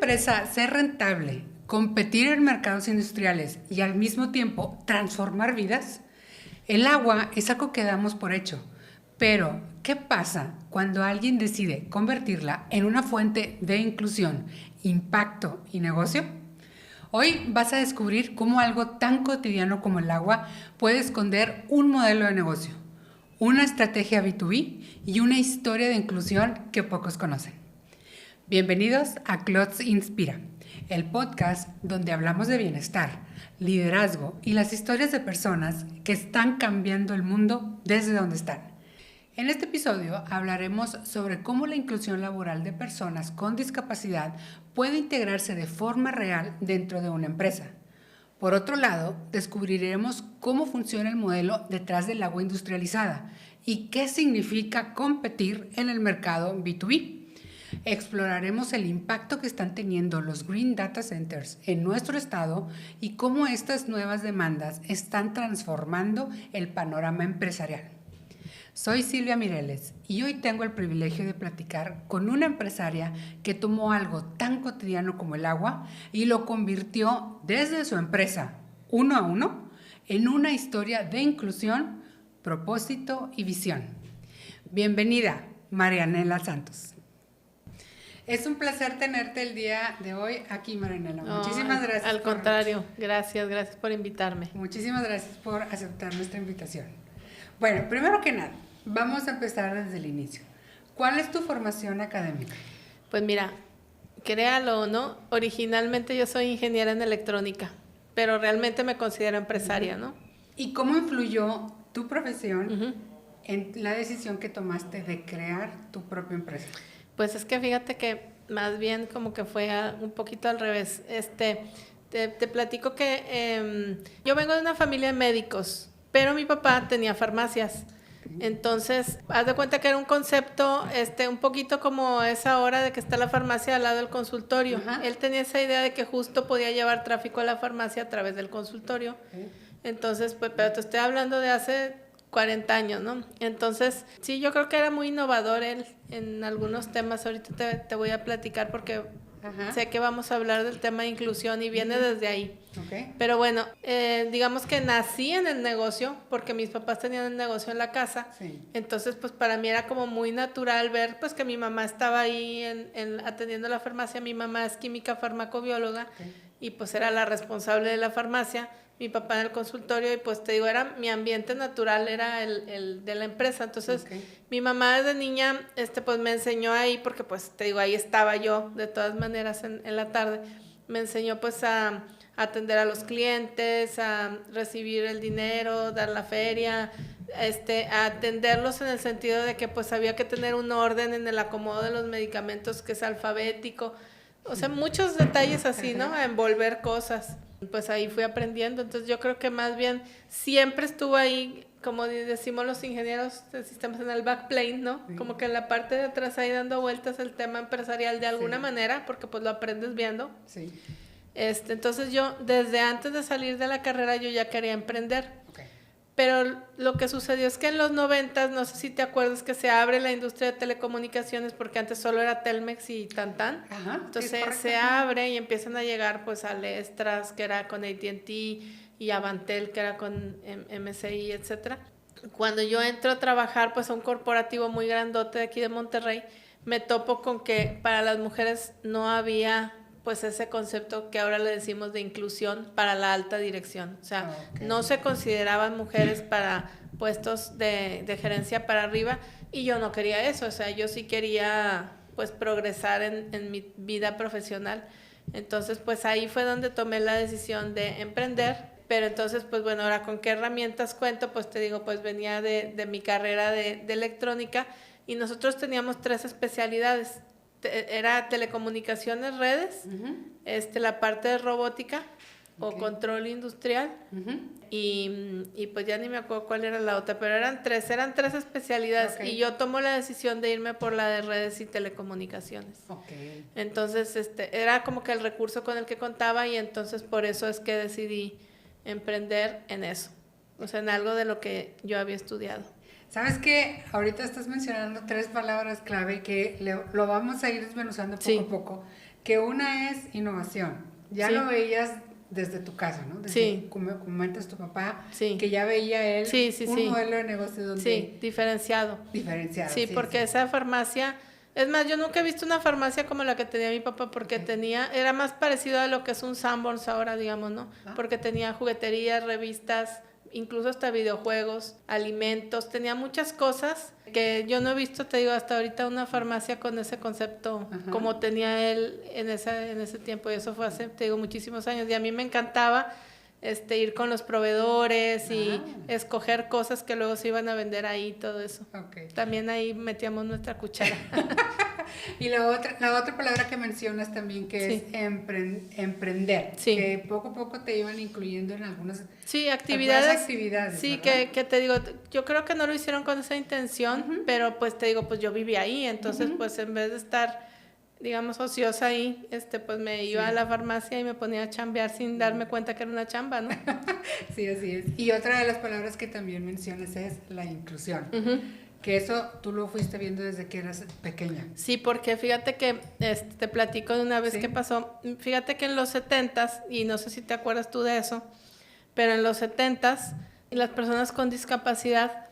empresa ser rentable, competir en mercados industriales y al mismo tiempo transformar vidas, el agua es algo que damos por hecho. Pero, ¿qué pasa cuando alguien decide convertirla en una fuente de inclusión, impacto y negocio? Hoy vas a descubrir cómo algo tan cotidiano como el agua puede esconder un modelo de negocio, una estrategia B2B y una historia de inclusión que pocos conocen. Bienvenidos a Clothes Inspira, el podcast donde hablamos de bienestar, liderazgo y las historias de personas que están cambiando el mundo desde donde están. En este episodio hablaremos sobre cómo la inclusión laboral de personas con discapacidad puede integrarse de forma real dentro de una empresa. Por otro lado, descubriremos cómo funciona el modelo detrás del agua industrializada y qué significa competir en el mercado B2B. Exploraremos el impacto que están teniendo los Green Data Centers en nuestro estado y cómo estas nuevas demandas están transformando el panorama empresarial. Soy Silvia Mireles y hoy tengo el privilegio de platicar con una empresaria que tomó algo tan cotidiano como el agua y lo convirtió desde su empresa, uno a uno, en una historia de inclusión, propósito y visión. Bienvenida, Marianela Santos. Es un placer tenerte el día de hoy aquí, Marianela. Muchísimas gracias. Al contrario, gracias por invitarme. Muchísimas gracias por aceptar nuestra invitación. Bueno, primero que nada, vamos a empezar desde el inicio. ¿Cuál es tu formación académica? Pues mira, créalo o no, originalmente yo soy ingeniera en electrónica, pero realmente me considero empresaria, ¿no? ¿Y cómo influyó tu profesión en la decisión que tomaste de crear tu propia empresa? Pues es que fíjate que más bien como que fue un poquito al revés. Te platico que yo vengo de una familia de médicos, pero mi papá tenía farmacias. Entonces, haz de cuenta que era un concepto un poquito como esa hora de que está la farmacia al lado del consultorio. Ajá. Él tenía esa idea de que justo podía llevar tráfico a la farmacia a través del consultorio. Entonces, pues, pero te estoy hablando de hace 40 años, ¿no? Entonces, sí, yo creo que era muy innovador él en algunos temas. Ahorita te voy a platicar porque sé que vamos a hablar del tema de inclusión y viene desde ahí. Okay. Pero bueno, digamos que nací en el negocio porque mis papás tenían el negocio en la casa. Sí. Entonces, pues para mí era como muy natural ver pues que mi mamá estaba ahí atendiendo la farmacia. Mi mamá es química farmacobióloga y pues era la responsable de la farmacia. Mi papá en el consultorio y pues te digo, era mi ambiente natural, era el de la empresa. Entonces, mi mamá desde niña pues me enseñó ahí, porque pues te digo, ahí estaba yo de todas maneras en la tarde. Me enseñó pues a atender a los clientes, a recibir el dinero, dar la feria, a atenderlos en el sentido de que pues había que tener un orden en el acomodo de los medicamentos que es alfabético. O sea, muchos detalles así, ¿no? A envolver cosas. Pues ahí fui aprendiendo. Entonces yo creo que más bien siempre estuvo ahí, como decimos los ingenieros de sistemas, en el backplane, ¿no? Sí. Como que en la parte de atrás ahí dando vueltas el tema empresarial de alguna manera, porque pues lo aprendes viendo. Sí. Entonces yo desde antes de salir de la carrera yo ya quería emprender. Pero lo que sucedió es que en los 90, no sé si te acuerdas, que se abre la industria de telecomunicaciones, porque antes solo era Telmex y Tantan. Ajá, entonces se abre y empiezan a llegar pues a Lestras, que era con AT&T, y Avantel, que era con MSI, etcétera. Cuando yo entro a trabajar pues a un corporativo muy grandote de aquí de Monterrey, me topo con que para las mujeres no había pues ese concepto que ahora le decimos de inclusión para la alta dirección. O sea, no se consideraban mujeres para puestos de gerencia para arriba, y yo no quería eso. O sea, yo sí quería pues progresar en mi vida profesional. Entonces, pues ahí fue donde tomé la decisión de emprender. Pero entonces, pues bueno, ahora con qué herramientas cuento, pues te digo, pues venía de mi carrera de electrónica, y nosotros teníamos 3 especialidades. Era telecomunicaciones, redes, la parte de robótica o control industrial, y pues ya ni me acuerdo cuál era la otra, pero eran tres especialidades, y yo tomo la decisión de irme por la de redes y telecomunicaciones. Entonces era como que el recurso con el que contaba, y entonces por eso es que decidí emprender en eso, o sea, en algo de lo que yo había estudiado. ¿Sabes qué? Ahorita estás mencionando 3 palabras clave que lo vamos a ir desmenuzando poco Sí. a poco. Que una es innovación. Ya Sí. lo veías desde tu casa, ¿no? Desde, Sí. como comentas tu papá, Sí. que ya veía él Sí, sí, un sí. modelo de negocio donde Sí, diferenciado. diferenciado. Sí, porque esa farmacia, es más, yo nunca he visto una farmacia como la que tenía mi papá, porque era más parecido a lo que es un Sanborns ahora, digamos, ¿no? Porque tenía jugueterías, revistas, incluso hasta videojuegos, alimentos, tenía muchas cosas que yo no he visto, te digo, hasta ahorita una farmacia con ese concepto como tenía él en ese tiempo, y eso fue hace, te digo, muchísimos años, y a mí me encantaba ir con los proveedores y escoger cosas que luego se iban a vender ahí, todo eso. Okay. También ahí metíamos nuestra cuchara. Y la otra palabra que mencionas también, que Sí. es emprender, Sí. que poco a poco te iban incluyendo en algunas Sí, actividades. algunas actividades, Sí, ¿verdad? que te digo, yo creo que no lo hicieron con esa intención, pero pues te digo, pues yo viví ahí, entonces pues en vez de estar, digamos, ociosa ahí, pues me iba a la farmacia y me ponía a chambear sin darme cuenta que era una chamba, ¿no? Sí, así es. Y otra de las palabras que también mencionas es la inclusión. Que eso tú lo fuiste viendo desde que eras pequeña. Sí, porque fíjate que te platico de una vez que pasó. Fíjate que en los 70s, y no sé si te acuerdas tú de eso, pero en los 70s las personas con discapacidad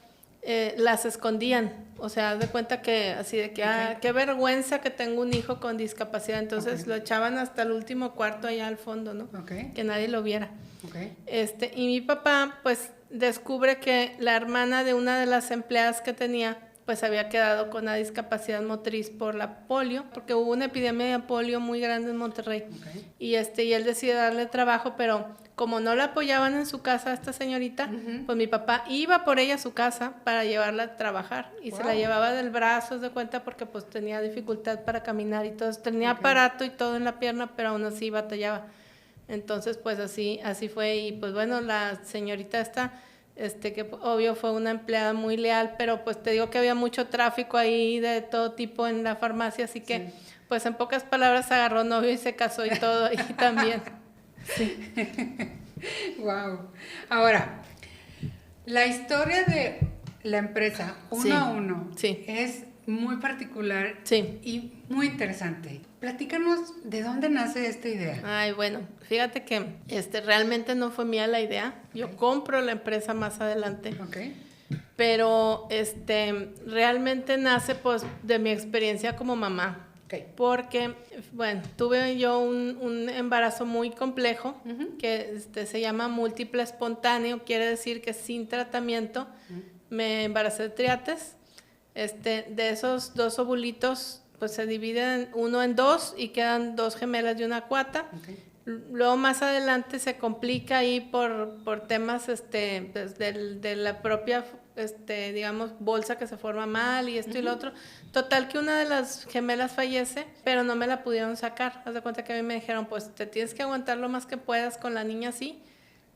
las escondían. O sea, haz de cuenta que así de que, qué vergüenza que tengo un hijo con discapacidad. Entonces lo echaban hasta el último cuarto allá al fondo, ¿no? Que nadie lo viera. Y mi papá, pues, descubre que la hermana de una de las empleadas que tenía, pues había quedado con una discapacidad motriz por la polio, porque hubo una epidemia de polio muy grande en Monterrey. Y él decide darle trabajo, pero como no la apoyaban en su casa a esta señorita, pues mi papá iba por ella a su casa para llevarla a trabajar y se la llevaba del brazo, de cuenta, porque pues tenía dificultad para caminar y todo, tenía aparato y todo en la pierna, pero aún así batallaba. Entonces, pues así fue, y pues bueno, la señorita esta, que obvio fue una empleada muy leal, pero pues te digo que había mucho tráfico ahí de todo tipo en la farmacia, así que pues en pocas palabras agarró novio y se casó y todo ahí también. Sí. Wow. Ahora, la historia de la empresa uno a uno es muy particular y muy interesante. Platícanos de dónde nace esta idea. Ay, bueno, fíjate que realmente no fue mía la idea. Yo compro la empresa más adelante. Pero realmente nace pues de mi experiencia como mamá. Porque, bueno, tuve yo un embarazo muy complejo que se llama múltiple espontáneo, quiere decir que sin tratamiento me embaracé de triates. De esos 2 ovulitos, pues se dividen uno en 2 y quedan 2 gemelas y una cuata. Luego más adelante se complica ahí por temas pues de la propia digamos bolsa que se forma mal y esto y lo otro. Total que una de las gemelas fallece, pero no me la pudieron sacar. Haz de cuenta que a mí me dijeron, pues te tienes que aguantar lo más que puedas con la niña así.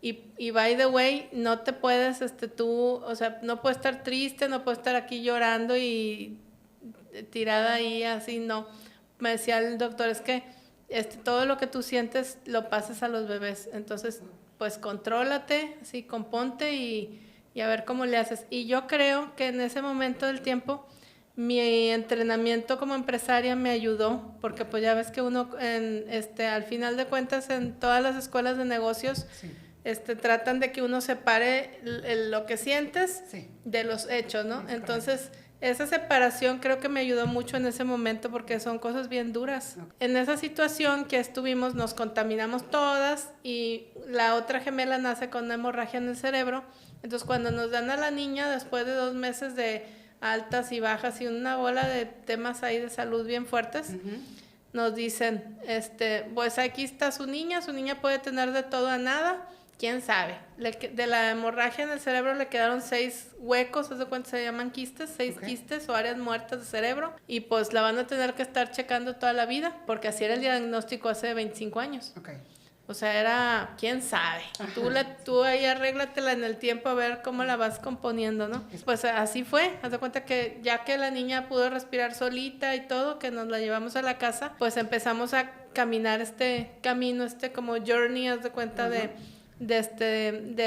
Y by the way, no te puedes, tú, o sea, no puedes estar triste, no puedes estar aquí llorando y tirada ahí así, no. Me decía el doctor, es que todo lo que tú sientes lo pasas a los bebés. Entonces, pues contrólate, así, componte y a ver cómo le haces. Y yo creo que en ese momento del tiempo, mi entrenamiento como empresaria me ayudó, porque pues ya ves que uno, al final de cuentas, en todas las escuelas de negocios, tratan de que uno separe lo que sientes de los hechos, ¿no? Entonces, esa separación creo que me ayudó mucho en ese momento porque son cosas bien duras. En esa situación que estuvimos, nos contaminamos todas y la otra gemela nace con una hemorragia en el cerebro. Entonces, cuando nos dan a la niña, después de 2 meses de altas y bajas y una bola de temas ahí de salud bien fuertes, nos dicen, pues aquí está su niña puede tener de todo a nada. ¿Quién sabe? De la hemorragia en el cerebro le quedaron 6 huecos, ¿sabes cuántos se llaman quistes? 6 quistes o áreas muertas de cerebro. Y pues la van a tener que estar checando toda la vida, porque así era el diagnóstico hace 25 años. O sea, era, ¿quién sabe? Tú ahí arréglatela en el tiempo a ver cómo la vas componiendo, ¿no? Pues así fue. Haz de cuenta que ya que la niña pudo respirar solita y todo, que nos la llevamos a la casa, pues empezamos a caminar este camino, como journey, haz de cuenta de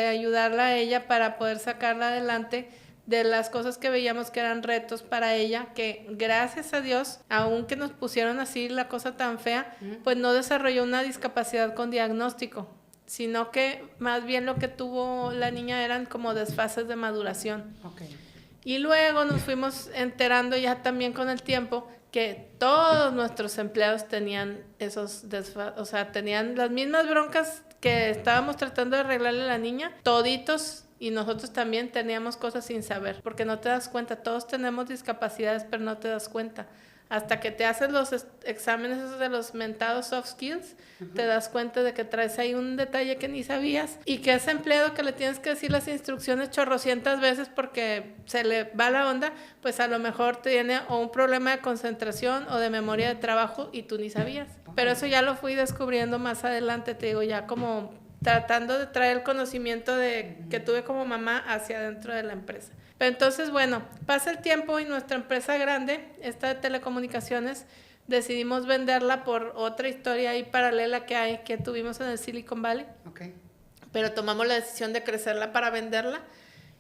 ayudarla a ella para poder sacarla adelante de las cosas que veíamos que eran retos para ella, que gracias a Dios, aunque nos pusieron así la cosa tan fea, pues no desarrolló una discapacidad con diagnóstico, sino que más bien lo que tuvo la niña eran como desfases de maduración. Okay. Y luego nos fuimos enterando ya también con el tiempo que todos nuestros empleados tenían esos desfases, o sea, tenían las mismas broncas que estábamos tratando de arreglarle a la niña, toditos. Y nosotros también teníamos cosas sin saber, porque no te das cuenta, todos tenemos discapacidades, pero no te das cuenta. Hasta que te haces los exámenes esos de los mentados soft skills, te das cuenta de que traes ahí un detalle que ni sabías y que ese empleado que le tienes que decir las instrucciones chorrocientas veces porque se le va la onda, pues a lo mejor tiene o un problema de concentración o de memoria de trabajo y tú ni sabías. Pero eso ya lo fui descubriendo más adelante, te digo, ya como tratando de traer el conocimiento que tuve como mamá hacia dentro de la empresa. Pero entonces, bueno, pasa el tiempo y nuestra empresa grande, esta de telecomunicaciones, decidimos venderla por otra historia ahí paralela que tuvimos en el Silicon Valley. Okay. Pero tomamos la decisión de crecerla para venderla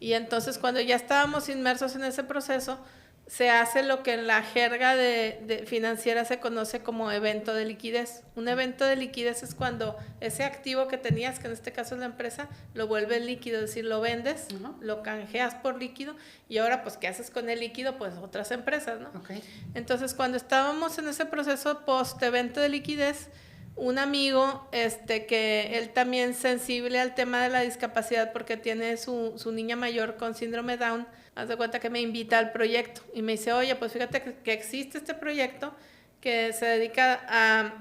y entonces cuando ya estábamos inmersos en ese proceso, se hace lo que en la jerga de financiera se conoce como evento de liquidez. Un evento de liquidez es cuando ese activo que tenías, que en este caso es la empresa, lo vuelves líquido, es decir, lo vendes, lo canjeas por líquido y ahora pues ¿qué haces con el líquido? Pues otras empresas, ¿no? Okay. Entonces cuando estábamos en ese proceso post evento de liquidez, un amigo que él también sensible al tema de la discapacidad porque tiene su niña mayor con síndrome Down, haz de cuenta que me invita al proyecto y me dice, oye, pues fíjate que existe este proyecto que se dedica a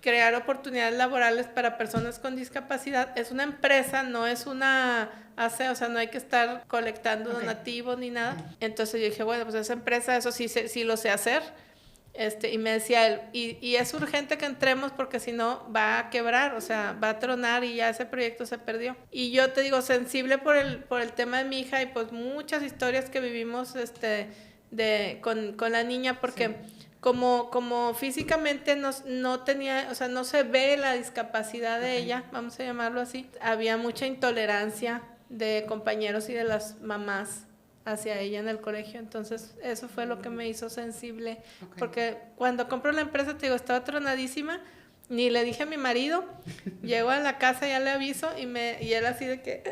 crear oportunidades laborales para personas con discapacidad. Es una empresa, no es una o sea, no hay que estar colectando donativos ni nada. Entonces yo dije, bueno, pues esa empresa, eso sí lo sé hacer. Y me decía él, y es urgente que entremos porque si no va a quebrar, o sea, va a tronar y ya ese proyecto se perdió. Y yo te digo, sensible por el tema de mi hija y pues muchas historias que vivimos con la niña porque como físicamente no tenía, o sea, no se ve la discapacidad de ella, vamos a llamarlo así, había mucha intolerancia de compañeros y de las mamás hacia ella en el colegio, entonces eso fue lo que me hizo sensible, porque cuando compro la empresa, te digo, estaba tronadísima, ni le dije a mi marido, llego a la casa, ya le aviso, y él así de que,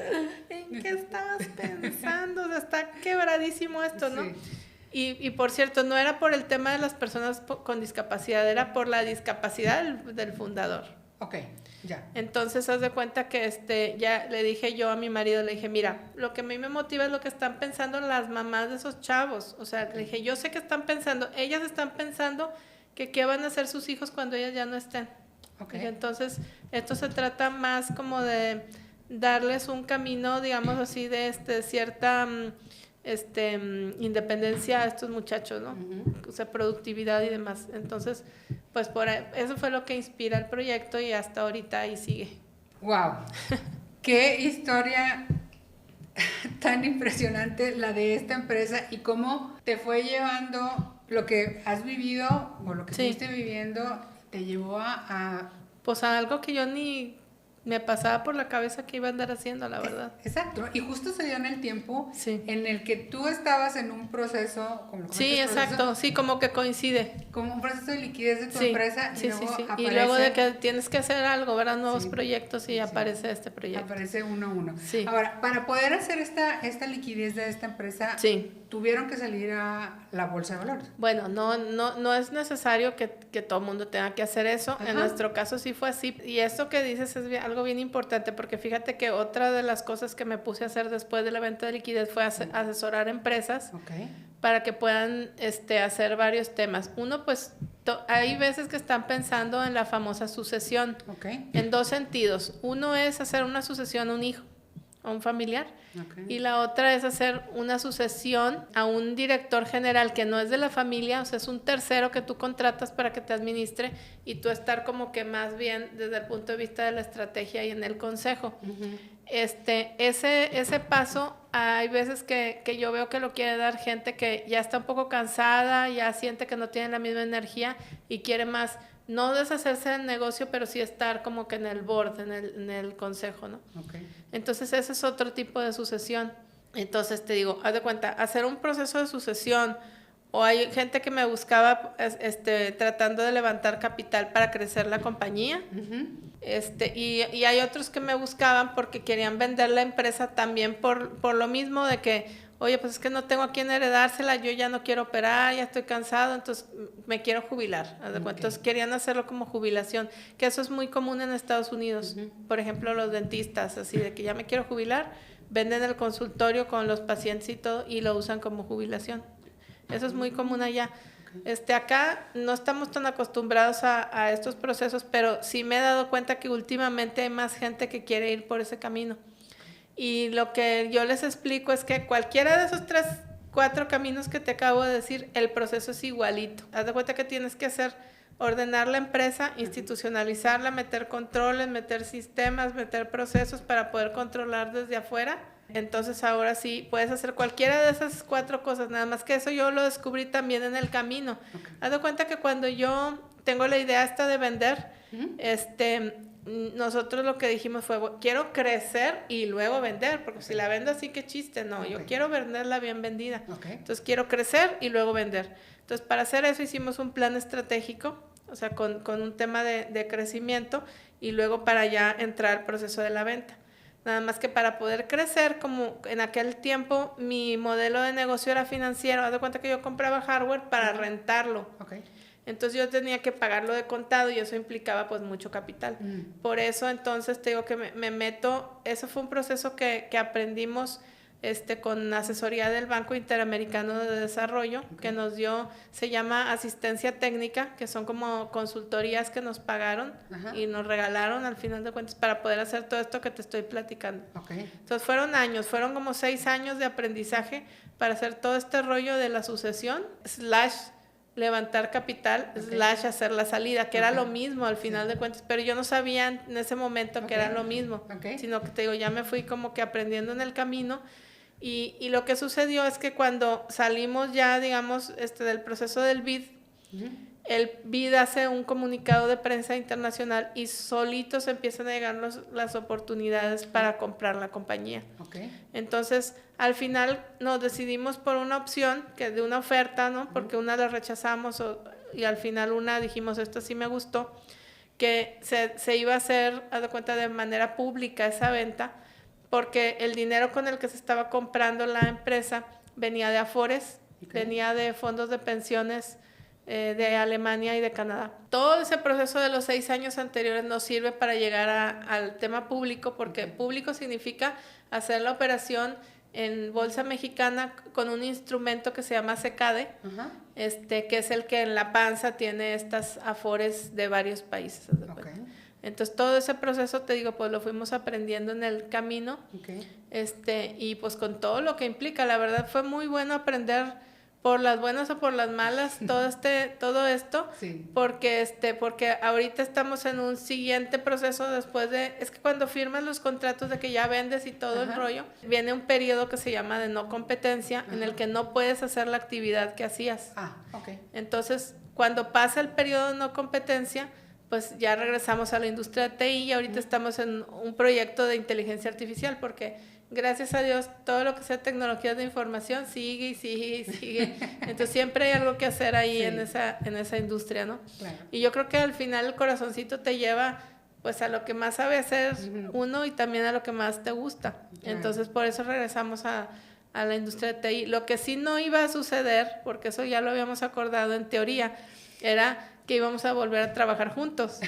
¿en qué estabas pensando? O sea, está quebradísimo esto, ¿no? Sí. Y por cierto, no era por el tema de las personas con discapacidad, era por la discapacidad del fundador. Ok, ya. Entonces, haz de cuenta que ya le dije yo a mi marido, le dije, mira, lo que a mí me motiva es lo que están pensando las mamás de esos chavos. O sea, le dije, yo sé que están pensando, ellas están pensando que qué van a hacer sus hijos cuando ellas ya no estén. Okay. Dije, entonces, esto se trata más como de darles un camino, digamos así, de cierta independencia a estos muchachos, ¿no? O sea, productividad y demás. Entonces, pues eso fue lo que inspira el proyecto y hasta ahorita ahí sigue. ¡Wow! ¡Qué historia tan impresionante la de esta empresa y cómo te fue llevando lo que has vivido o lo que estuviste viviendo, te llevó pues a algo que yo ni me pasaba por la cabeza que iba a andar haciendo, la verdad. Exacto, y justo se dio en el tiempo en el que tú estabas en un proceso, como sí, exacto, sí, como que coincide. Como un proceso de liquidez de tu empresa y luego aparece, y luego de que tienes que hacer algo, ¿verdad? Nuevos proyectos y aparece este proyecto. Aparece uno a uno. Sí. Ahora, para poder hacer esta liquidez de esta empresa, tuvieron que salir a la bolsa de valores. Bueno, no es necesario que todo el mundo tenga que hacer eso. Ajá. En nuestro caso sí fue así. Y esto que dices es algo bien importante, porque fíjate que otra de las cosas que me puse a hacer después del evento de liquidez fue asesorar empresas para que puedan hacer varios temas. Uno, pues, hay veces que están pensando en la famosa sucesión, en dos sentidos. Uno es hacer una sucesión a un hijo, a un familiar, y la otra es hacer una sucesión a un director general que no es de la familia, o sea, es un tercero que tú contratas para que te administre y tú estar como que más bien desde el punto de vista de la estrategia y en el consejo. Ese paso, hay veces que yo veo que lo quiere dar gente que ya está un poco cansada, ya siente que no tiene la misma energía y quiere más, no deshacerse del negocio, pero sí estar como que en el board, en el consejo, ¿no? Entonces ese es otro tipo de sucesión. Entonces te digo, haz de cuenta, hacer un proceso de sucesión, o hay gente que me buscaba tratando de levantar capital para crecer la compañía. Y hay otros que me buscaban porque querían vender la empresa también por lo mismo de que, oye, pues es que no tengo a quién heredársela, yo ya no quiero operar, ya estoy cansado, entonces me quiero jubilar. Entonces querían hacerlo como jubilación, que eso es muy común en Estados Unidos. Por ejemplo, los dentistas, así de que ya me quiero jubilar, venden el consultorio con los pacientes y todo y lo usan como jubilación. Eso es muy común allá. Acá no estamos tan acostumbrados a estos procesos, pero sí me he dado cuenta que últimamente hay más gente que quiere ir por ese camino. Y lo que yo les explico es que cualquiera de esos 3, 4 caminos que te acabo de decir, el proceso es igualito. Haz de cuenta que tienes que ordenar la empresa, institucionalizarla, meter controles, meter sistemas, meter procesos para poder controlar desde afuera. Entonces ahora sí puedes hacer cualquiera de esas 4 cosas, nada más que eso yo lo descubrí también en el camino. Haz de cuenta que cuando yo tengo la idea de vender, nosotros lo que dijimos fue, quiero crecer y luego vender, porque si la vendo así, qué chiste, no, yo quiero venderla bien vendida. Entonces quiero crecer y luego vender. Entonces para hacer eso hicimos un plan estratégico, o sea, con un tema de crecimiento y luego para ya entrar al proceso de la venta. Nada más que para poder crecer, como en aquel tiempo mi modelo de negocio era financiero, haz de cuenta que yo compraba hardware para rentarlo. Entonces yo tenía que pagarlo de contado y eso implicaba pues mucho capital. Por eso entonces te digo que me meto, eso fue un proceso que aprendimos con asesoría del Banco Interamericano de Desarrollo, que nos dio, se llama asistencia técnica, que son como consultorías que nos pagaron y nos regalaron al final de cuentas para poder hacer todo esto que te estoy platicando. Entonces fueron como 6 años de aprendizaje para hacer todo este rollo de la sucesión, / levantar capital, / hacer la salida, que era lo mismo al final de cuentas, pero yo no sabía en ese momento que era lo mismo, sino que te digo, ya me fui como que aprendiendo en el camino. Y lo que sucedió es que cuando salimos ya, digamos, del proceso del BID, el BID hace un comunicado de prensa internacional y solitos empiezan a llegar las oportunidades para comprar la compañía. Entonces, al final nos decidimos por una opción, que de una oferta, ¿no? Porque una la rechazamos y al final una dijimos, esto sí me gustó, que se iba a hacer, haz de cuenta, de manera pública esa venta, porque el dinero con el que se estaba comprando la empresa venía de Afores, venía de fondos de pensiones de Alemania y de Canadá. Todo ese proceso de los 6 años anteriores nos sirve para llegar al tema público, porque público significa hacer la operación en Bolsa Mexicana con un instrumento que se llama SECADE, que es el que en la panza tiene estas Afores de varios países. Entonces todo ese proceso, te digo, pues lo fuimos aprendiendo en el camino, y pues con todo lo que implica. La verdad fue muy bueno aprender por las buenas o por las malas todo esto, porque ahorita estamos en un siguiente proceso después es que cuando firmas los contratos de que ya vendes y todo el rollo, viene un periodo que se llama de no competencia, en el que no puedes hacer la actividad que hacías. Entonces, cuando pasa el periodo de no competencia, pues ya regresamos a la industria de TI y ahorita estamos en un proyecto de inteligencia artificial, porque gracias a Dios todo lo que sea tecnologías de información sigue y sigue y sigue. Entonces siempre hay algo que hacer ahí en esa industria, ¿no? Y yo creo que al final el corazoncito te lleva pues a lo que más sabe hacer uno y también a lo que más te gusta. Entonces por eso regresamos a la industria de TI. Lo que sí no iba a suceder, porque eso ya lo habíamos acordado en teoría, era que íbamos a volver a trabajar juntos,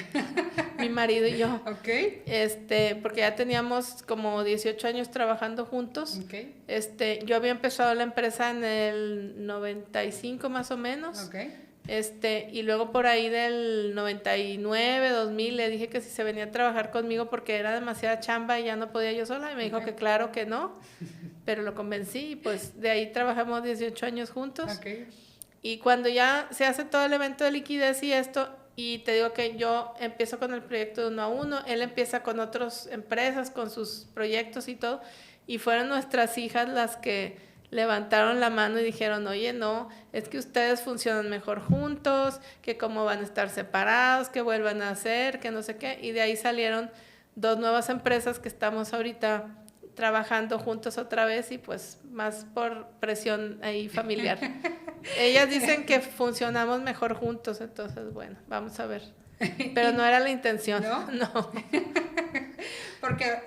mi marido y yo. Porque ya teníamos como 18 años trabajando juntos. Yo había empezado la empresa en el 95 más o menos. Y luego por ahí del 99, 2000 le dije que si se venía a trabajar conmigo porque era demasiada chamba y ya no podía yo sola, y me dijo que claro que no, pero lo convencí y pues de ahí trabajamos 18 años juntos. Y cuando ya se hace todo el evento de liquidez y esto, y te digo que yo empiezo con el proyecto de 1 a 1, él empieza con otras empresas, con sus proyectos y todo, y fueron nuestras hijas las que levantaron la mano y dijeron, oye, no, es que ustedes funcionan mejor juntos, que cómo van a estar separados, que vuelvan a hacer, que no sé qué, y de ahí salieron 2 nuevas empresas que estamos ahorita trabajando juntos otra vez y pues más por presión ahí familiar. Ellas dicen que funcionamos mejor juntos, entonces bueno, vamos a ver. Pero no era la intención. ¿No? No. Porque,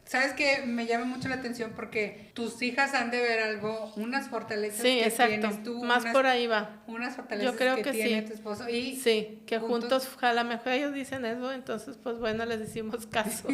¿sabes qué? Me llama mucho la atención porque tus hijas han de ver algo, unas fortalezas Sí, que exacto. tienes tú. Más por ahí va. Unas fortalezas Yo creo que que tiene sí. tu esposo. Y sí, que juntos, a lo mejor ellos dicen eso, entonces pues bueno, les hicimos caso.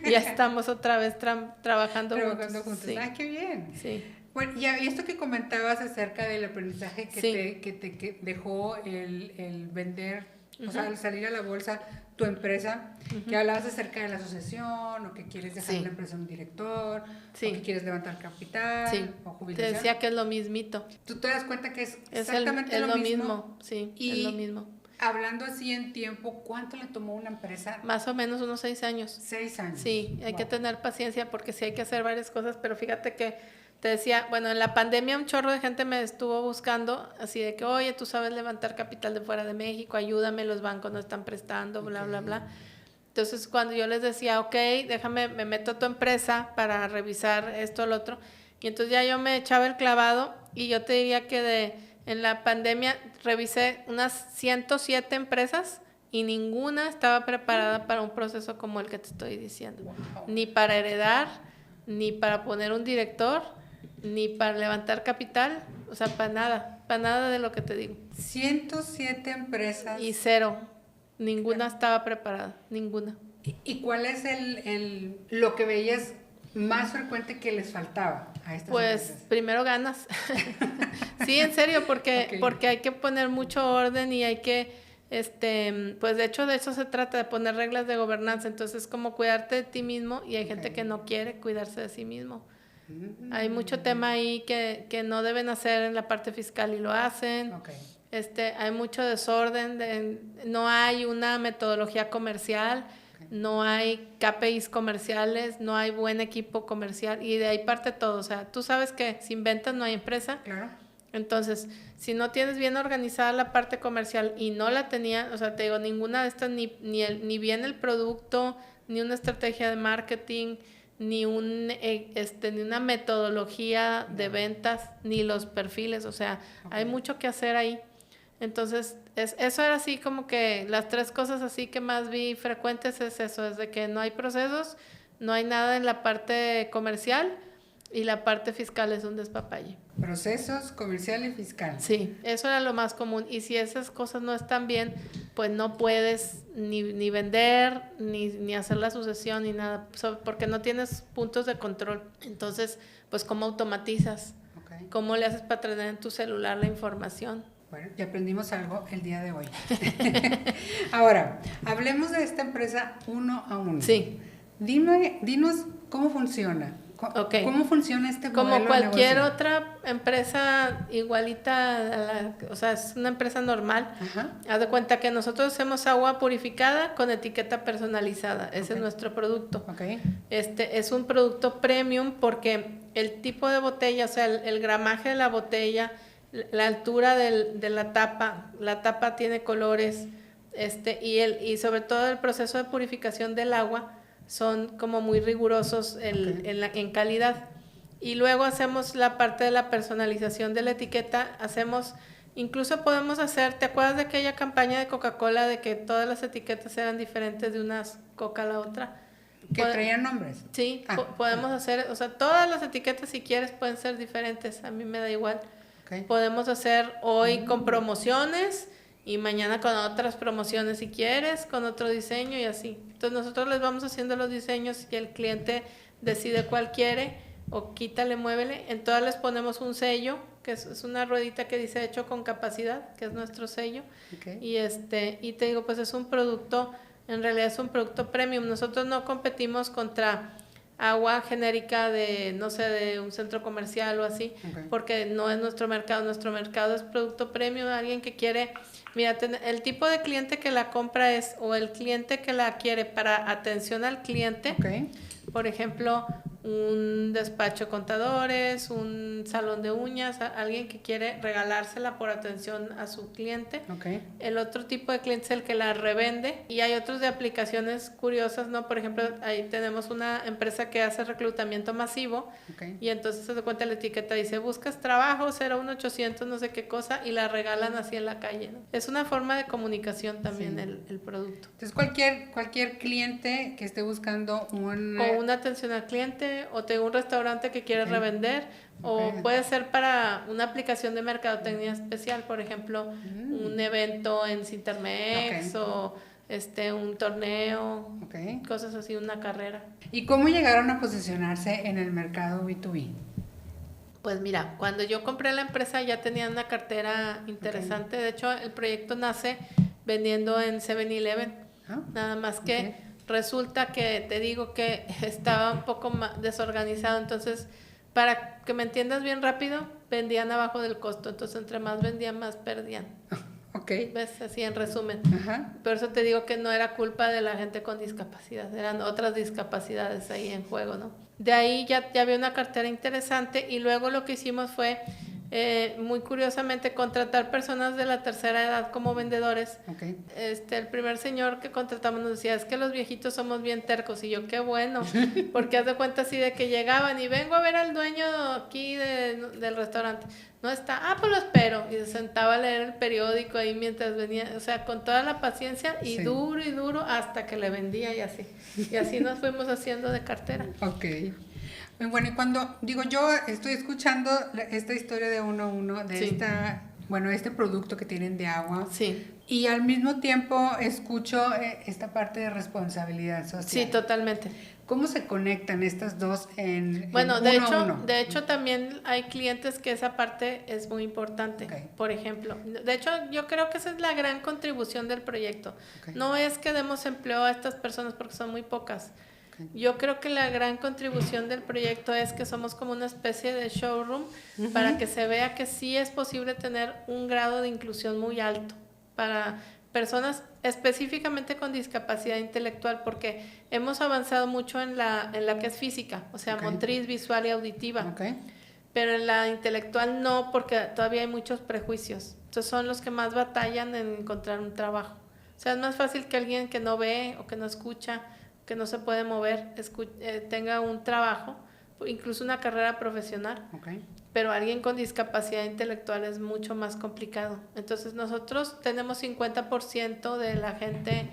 Ya estamos otra vez trabajando juntos. Sí. ¡Ay, qué bien! Sí. Bueno, y esto que comentabas acerca del aprendizaje que, Sí. que dejó el vender, o sea, Ujú. al salir a la bolsa tu empresa, Ujú. que hablabas acerca de la asociación, o que quieres dejar Sí. la empresa a un director, Sí. o que quieres levantar capital, Sí, o te jubilación. decía que es lo mismito. Tú te das cuenta que es Es exactamente lo mismo. Sí, y es lo mismo. hablando así en tiempo, ¿cuánto le tomó una empresa? Más o menos unos 6 años. 6 años. Sí, hay Wow. que tener paciencia porque sí hay que hacer varias cosas, pero fíjate que te decía, bueno, en la pandemia un chorro de gente me estuvo buscando, así de que, oye, tú sabes levantar capital de fuera de México, ayúdame, los bancos no están prestando, bla, bla, bla. Entonces, cuando yo les decía, ok, déjame, me meto a tu empresa para revisar esto o lo otro, y entonces ya yo me echaba el clavado y yo te diría que en la pandemia revisé unas 107 empresas y ninguna estaba preparada para un proceso como el que te estoy diciendo. Wow. Ni para heredar, ni para poner un director, ni para levantar capital, o sea, para nada de lo que te digo. 107 empresas. Y cero, ninguna estaba preparada, ninguna. ¿Y cuál es lo que veías más frecuente que les faltaba a estas Pues empresas? primero ganas. Sí, en serio, porque, Ok. porque hay que poner mucho orden y hay que, pues de eso se trata, de poner reglas de gobernanza. Entonces, como cuidarte de ti mismo y hay gente Ok. que no quiere cuidarse de sí mismo. Mm. Hay mucho tema ahí que no deben hacer en la parte fiscal y lo hacen. Ok. Hay mucho desorden, no hay una metodología comercial, no hay KPIs comerciales, no hay buen equipo comercial y de ahí parte todo. O sea, tú sabes que sin ventas no hay empresa. Claro. Entonces, si no tienes bien organizada la parte comercial y no la tenía, o sea, te digo, ninguna de estas, ni bien el producto, ni una estrategia de marketing, ni una metodología de ventas, ni los perfiles, o sea, hay mucho que hacer ahí. Entonces, eso era así como que las 3 cosas así que más vi frecuentes es eso, es de que no hay procesos, no hay nada en la parte comercial y la parte fiscal es un despapalle. Procesos comercial y fiscal. Sí, eso era lo más común. Y si esas cosas no están bien, pues no puedes ni vender, ni hacer la sucesión, ni nada, porque no tienes puntos de control. Entonces, pues ¿cómo automatizas? Okay. ¿Cómo le haces para tener en tu celular la información? Bueno, ya aprendimos algo el día de hoy. Ahora, hablemos de esta empresa uno a uno. Sí. Dinos cómo funciona. Okay. ¿Cómo funciona este modelo Como cualquier de negocio? otra empresa igualita, o sea, es una empresa normal. Ajá. Haz de cuenta que nosotros hacemos agua purificada con etiqueta personalizada. Ese es nuestro producto. Okay. Es un producto premium porque el tipo de botella, o sea, el gramaje de la botella, la altura de la tapa tiene colores, y sobre todo el proceso de purificación del agua son como muy rigurosos en calidad. Y luego hacemos la parte de la personalización de la etiqueta, incluso podemos hacer, ¿te acuerdas de aquella campaña de Coca-Cola de que todas las etiquetas eran diferentes de una coca a la otra? Que traían nombres. Sí, podemos hacer, o sea, todas las etiquetas si quieres pueden ser diferentes, a mí me da igual. Okay. Podemos hacer hoy con promociones y mañana con otras promociones si quieres, con otro diseño y así. Entonces nosotros les vamos haciendo los diseños y el cliente decide cuál quiere o quítale, muévele. En todas les ponemos un sello, que es una ruedita que dice hecho con capacidad, que es nuestro sello. Okay. Y te digo, pues es un producto, en realidad es un producto premium. Nosotros no competimos contra agua genérica de un centro comercial o así, porque no es nuestro mercado es producto premium, alguien que quiere, mira, el tipo de cliente que la compra o el cliente que la quiere para atención al cliente, por ejemplo, un despacho de contadores, un salón de uñas, alguien que quiere regalársela por atención a su cliente. Okay. El otro tipo de cliente es el que la revende, y hay otros de aplicaciones curiosas, ¿no? Por ejemplo, ahí tenemos una empresa que hace reclutamiento masivo, Okay. y entonces se da cuenta, la etiqueta dice, buscas trabajo, 01800 no sé qué cosa, y la regalan así en la calle, ¿no? Es una forma de comunicación también, Sí. el producto. Entonces, cualquier cliente que esté buscando O una atención al cliente, o tengo un restaurante que quiere Ok. revender, o Ok. puede ser para una aplicación de mercadotecnia especial, por ejemplo, un evento en Cintermex, Ok. o un torneo, Ok. cosas así, una carrera. ¿Y cómo llegaron a posicionarse en el mercado B2B? Pues mira, cuando yo compré la empresa ya tenía una cartera interesante. De hecho, el proyecto nace vendiendo en 7-Eleven. Ah, Nada más que ok. resulta que te digo que estaba un poco desorganizado. Entonces, para que me entiendas bien rápido, vendían abajo del costo. Entonces, entre más vendían, más perdían. Ok. ¿Ves? Así en resumen. Ajá. Por eso te digo que no era culpa de la gente con discapacidad, eran otras discapacidades ahí en juego, ¿no? De ahí ya había una cartera interesante, y luego lo que hicimos fue, muy curiosamente, contratar personas de la tercera edad como vendedores. Ok. El primer señor que contratamos nos decía, es que los viejitos somos bien tercos, y yo, qué bueno, porque haz de cuenta así de que llegaban y vengo a ver al dueño aquí del restaurante. No está, pues lo espero. Y se sentaba a leer el periódico ahí mientras venía, o sea, con toda la paciencia, y Sí. duro hasta que le vendía, y así. Y así nos fuimos haciendo de cartera. Ok. Bueno, y cuando digo, yo estoy escuchando esta historia de uno a uno, de Sí. este producto que tienen de agua, Sí, y al mismo tiempo escucho esta parte de responsabilidad social. sí, totalmente. ¿Cómo se conectan estas dos en Bueno, uno a uno? de hecho también hay clientes que esa parte es muy importante. Okay. Por ejemplo, de hecho yo creo que esa es la gran contribución del proyecto. Okay. No es que demos empleo a estas personas porque son muy pocas. Okay. Yo creo que la gran contribución del proyecto es que somos como una especie de showroom para que se vea que sí es posible tener un grado de inclusión muy alto para personas específicamente con discapacidad intelectual, porque hemos avanzado mucho en la que es física, o sea, motriz, visual y auditiva, pero en la intelectual no, porque todavía hay muchos prejuicios. Entonces son los que más batallan en encontrar un trabajo. O sea, es más fácil que alguien que no ve o que no escucha, que no se puede mover, tenga un trabajo, incluso una carrera profesional. Pero alguien con discapacidad intelectual es mucho más complicado. Entonces nosotros tenemos 50% de la gente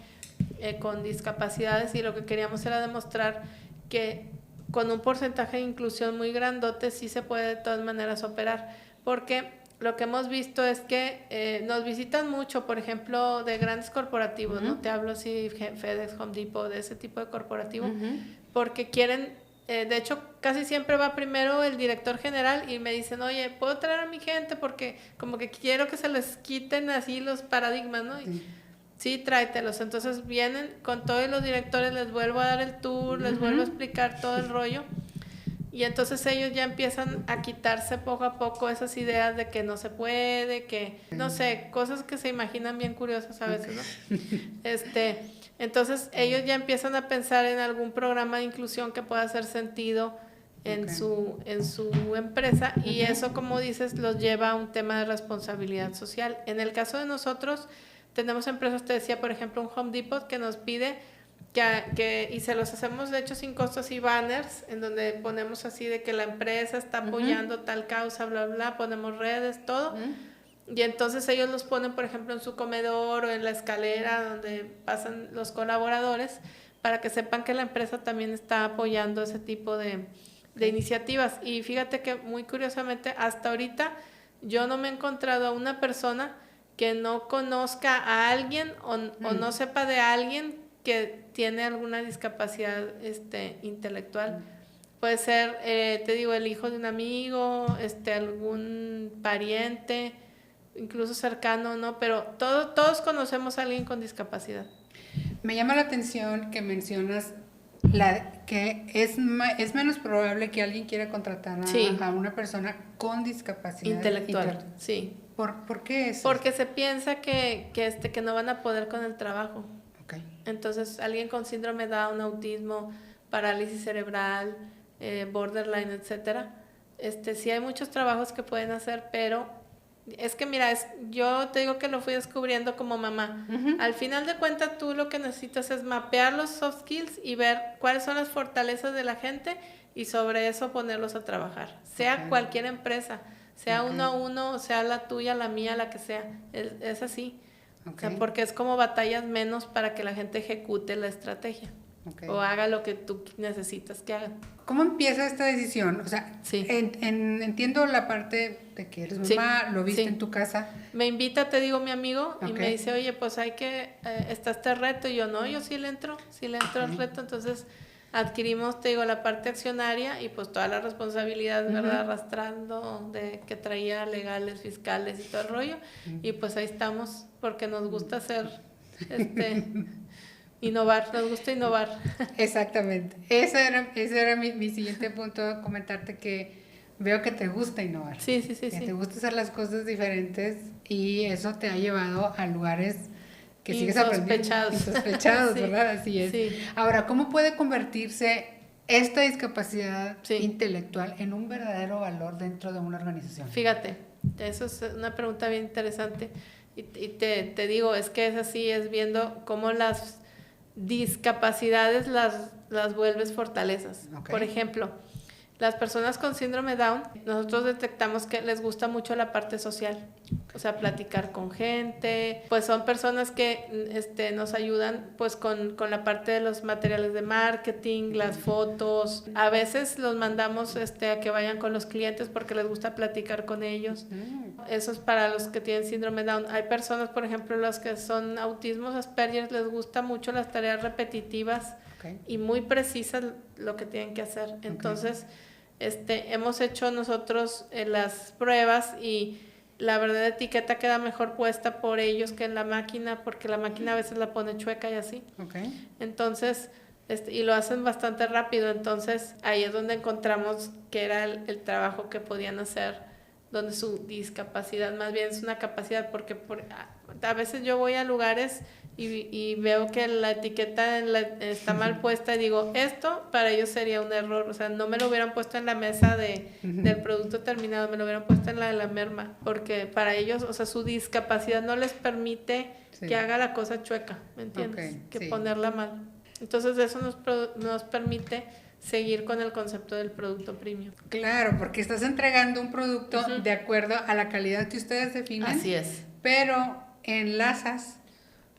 con discapacidades, y lo que queríamos era demostrar que con un porcentaje de inclusión muy grandote sí se puede de todas maneras operar, porque lo que hemos visto es que nos visitan mucho, por ejemplo, de grandes corporativos, ¿no? Te hablo así, FedEx, Home Depot, de ese tipo de corporativo, porque quieren... de hecho, casi siempre va primero el director general y me dicen, oye, ¿puedo traer a mi gente? Porque como que quiero que se les quiten así los paradigmas, ¿no? Sí, tráetelos. Entonces vienen con todos los directores, les vuelvo a dar el tour, les vuelvo a explicar todo el rollo. Y entonces ellos ya empiezan a quitarse poco a poco esas ideas de que no se puede, que, no sé, cosas que se imaginan bien curiosas a veces, ¿no? Entonces ellos ya empiezan a pensar en algún programa de inclusión que pueda hacer sentido en su empresa, y eso, como dices, los lleva a un tema de responsabilidad social. En el caso de nosotros, tenemos empresas, te decía, por ejemplo, un Home Depot que nos pide y se los hacemos de hecho sin costos, y banners en donde ponemos así de que la empresa está apoyando tal causa, bla, bla, ponemos redes, todo. Y entonces ellos los ponen, por ejemplo, en su comedor o en la escalera donde pasan los colaboradores, para que sepan que la empresa también está apoyando ese tipo de iniciativas. Y fíjate que muy curiosamente hasta ahorita yo no me he encontrado a una persona que no conozca a alguien o no sepa de alguien que tiene alguna discapacidad intelectual. Puede ser, te digo, el hijo de un amigo, algún pariente, incluso cercano, ¿no? Pero todos conocemos a alguien con discapacidad. Me llama la atención que mencionas que es menos probable que alguien quiera contratar a una persona con discapacidad intelectual. Sí. ¿Por qué eso? Porque se piensa que no van a poder con el trabajo. Okay. Entonces, alguien con síndrome Down, autismo, parálisis cerebral, borderline, etcétera. Sí hay muchos trabajos que pueden hacer, pero es que mira, yo te digo que lo fui descubriendo como mamá. Al final de cuentas, tú lo que necesitas es mapear los soft skills y ver cuáles son las fortalezas de la gente y sobre eso ponerlos a trabajar. Sea cualquier empresa, sea uno a uno, sea la tuya, la mía, la que sea. Es así. O sea, porque es como batallas menos para que la gente ejecute la estrategia. O haga lo que tú necesitas que hagan. ¿Cómo empieza esta decisión? O sea, entiendo la parte de que eres mamá, lo viste en tu casa. Me invita, te digo, mi amigo, y me dice, oye, pues está este reto. Y yo, no, yo sí le entro al reto. Entonces, adquirimos, te digo, la parte accionaria y pues toda la responsabilidad, ¿verdad? Arrastrando de que traía legales, fiscales y todo el rollo. Y pues ahí estamos, porque nos gusta hacer, innovar, nos gusta innovar. Exactamente. Ese era mi siguiente punto, comentarte que veo que te gusta innovar. Sí. Te gusta hacer las cosas diferentes y eso te ha llevado a lugares que sigues aprendiendo. Insospechados, ¿verdad? Así es. Sí. Ahora, ¿cómo puede convertirse esta discapacidad intelectual en un verdadero valor dentro de una organización? Fíjate, eso es una pregunta bien interesante. Y te digo, es que es así, es viendo cómo las discapacidades las vuelves fortalezas. Por ejemplo, las personas con síndrome Down, nosotros detectamos que les gusta mucho la parte social, o sea, platicar con gente, pues son personas que nos ayudan pues con la parte de los materiales de marketing, las fotos, a veces los mandamos a que vayan con los clientes porque les gusta platicar con ellos. Eso es para los que tienen síndrome Down. Hay personas, por ejemplo, los que son autismos Asperger, les gusta mucho las tareas repetitivas y muy precisas lo que tienen que hacer. Entonces, hemos hecho nosotros las pruebas y la verdad la etiqueta queda mejor puesta por ellos que en la máquina, porque la máquina a veces la pone chueca y así. Entonces, y lo hacen bastante rápido. Entonces, ahí es donde encontramos que era el trabajo que podían hacer, donde su discapacidad más bien es una capacidad, porque a veces yo voy a lugares y veo que la etiqueta está mal puesta y digo, esto para ellos sería un error, o sea, no me lo hubieran puesto en la mesa del producto terminado, me lo hubieran puesto en la de la merma, porque para ellos, o sea, su discapacidad no les permite que haga la cosa chueca, ¿me entiendes? Que ponerla mal. Entonces eso nos permite seguir con el concepto del producto premium. Claro, porque estás entregando un producto de acuerdo a la calidad que ustedes definen. Así es. Pero enlazas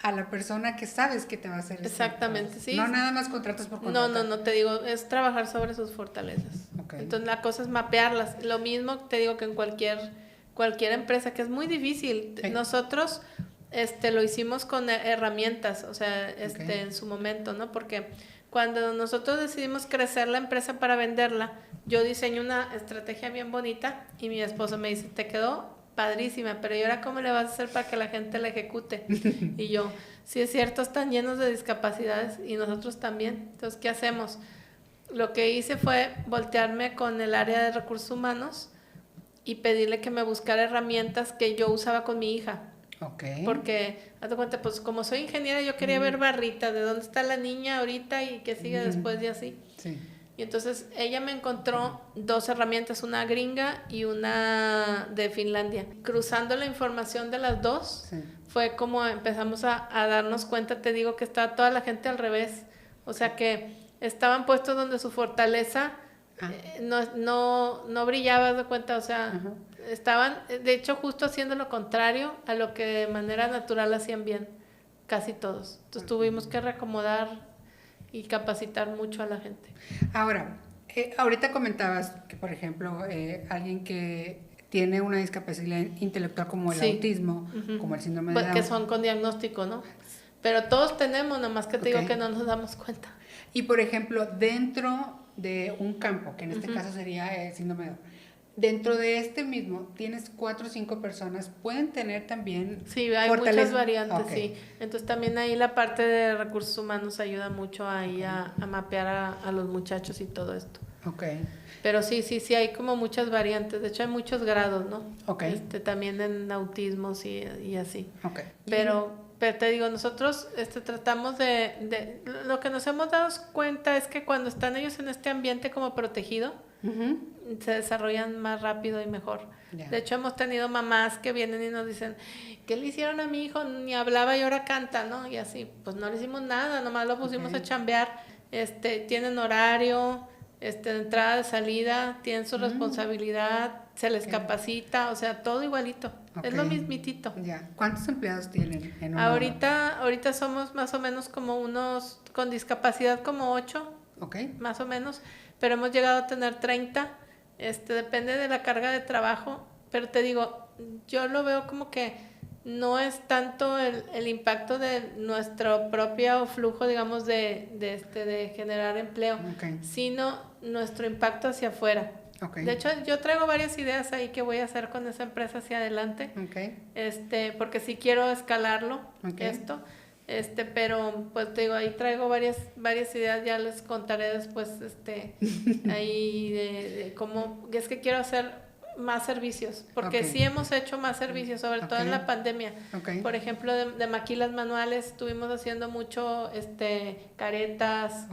a la persona que sabes que te va a hacer. Exactamente, sí. No nada más contratos por contratar. No, te digo, es trabajar sobre sus fortalezas. Entonces la cosa es mapearlas. Lo mismo te digo que en cualquier empresa, que es muy difícil. Nosotros lo hicimos con herramientas, o sea, en su momento, ¿no? Porque cuando nosotros decidimos crecer la empresa para venderla, yo diseñé una estrategia bien bonita y mi esposo me dice, te quedó padrísima, pero ¿y ahora cómo le vas a hacer para que la gente la ejecute? Y yo, sí es cierto, están llenos de discapacidades y nosotros también. Entonces, ¿qué hacemos? Lo que hice fue voltearme con el área de recursos humanos y pedirle que me buscara herramientas que yo usaba con mi hija. Porque, hazte cuenta, pues como soy ingeniera, yo quería ver barrita, de dónde está la niña ahorita y qué sigue después y así. Y entonces ella me encontró 2 herramientas, una gringa y una de Finlandia. Cruzando la información de las 2, fue como empezamos a darnos cuenta, te digo que estaba toda la gente al revés. O sea que estaban puestos donde su fortaleza no brillaba, de cuenta, o sea, estaban, de hecho, justo haciendo lo contrario a lo que de manera natural hacían bien, casi todos. Entonces tuvimos que reacomodar y capacitar mucho a la gente. Ahora, ahorita comentabas que, por ejemplo, alguien que tiene una discapacidad intelectual como el autismo, como el síndrome de Down. Que son con diagnóstico, ¿no? Pero todos tenemos, nomás que te digo que no nos damos cuenta. Y, por ejemplo, dentro de un campo, que en este caso sería el síndrome de Down, dentro de este mismo, tienes 4 o 5 personas, pueden tener también... Sí, hay muchas variantes, sí. Entonces también ahí la parte de recursos humanos ayuda mucho ahí a mapear a los muchachos y todo esto. Pero sí, hay como muchas variantes. De hecho, hay muchos grados, ¿no? También en autismos y así. Pero pero te digo, nosotros tratamos lo que nos hemos dado cuenta es que cuando están ellos en este ambiente como protegido, se desarrollan más rápido y mejor. Yeah. De hecho, hemos tenido mamás que vienen y nos dicen, ¿qué le hicieron a mi hijo? Ni hablaba y ahora canta, ¿no? Y así, pues no le hicimos nada, nomás lo pusimos a chambear. Tienen horario, de entrada, de salida, tienen su responsabilidad, se les capacita, o sea, todo igualito. Es lo mismitito. Yeah. ¿Cuántos empleados tienen en una ahorita somos más o menos como unos, con discapacidad como 8, más o menos, pero hemos llegado a tener 30, depende de la carga de trabajo, pero te digo, yo lo veo como que no es tanto el impacto de nuestro propio flujo, digamos, de generar empleo, sino nuestro impacto hacia afuera. De hecho, yo traigo varias ideas ahí que voy a hacer con esa empresa hacia adelante, porque sí quiero escalarlo, esto, pero pues te digo, ahí traigo varias ideas, ya les contaré después, ahí de cómo, es que quiero hacer más servicios, porque sí hemos hecho más servicios, sobre todo en la pandemia. Por ejemplo, de maquilas manuales estuvimos haciendo mucho caretas,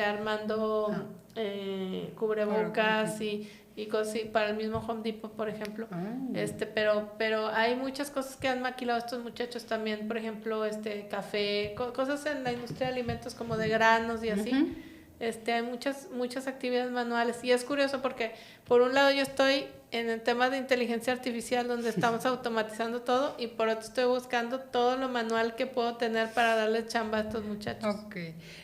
armando cubrebocas y cosas para el mismo Home Depot, por ejemplo. Pero hay muchas cosas que han maquilado estos muchachos también, por ejemplo, café, cosas en la industria de alimentos como de granos y así. Hay muchas actividades manuales y es curioso porque por un lado yo estoy en el tema de inteligencia artificial donde estamos automatizando todo y por otro estoy buscando todo lo manual que puedo tener para darle chamba a estos muchachos.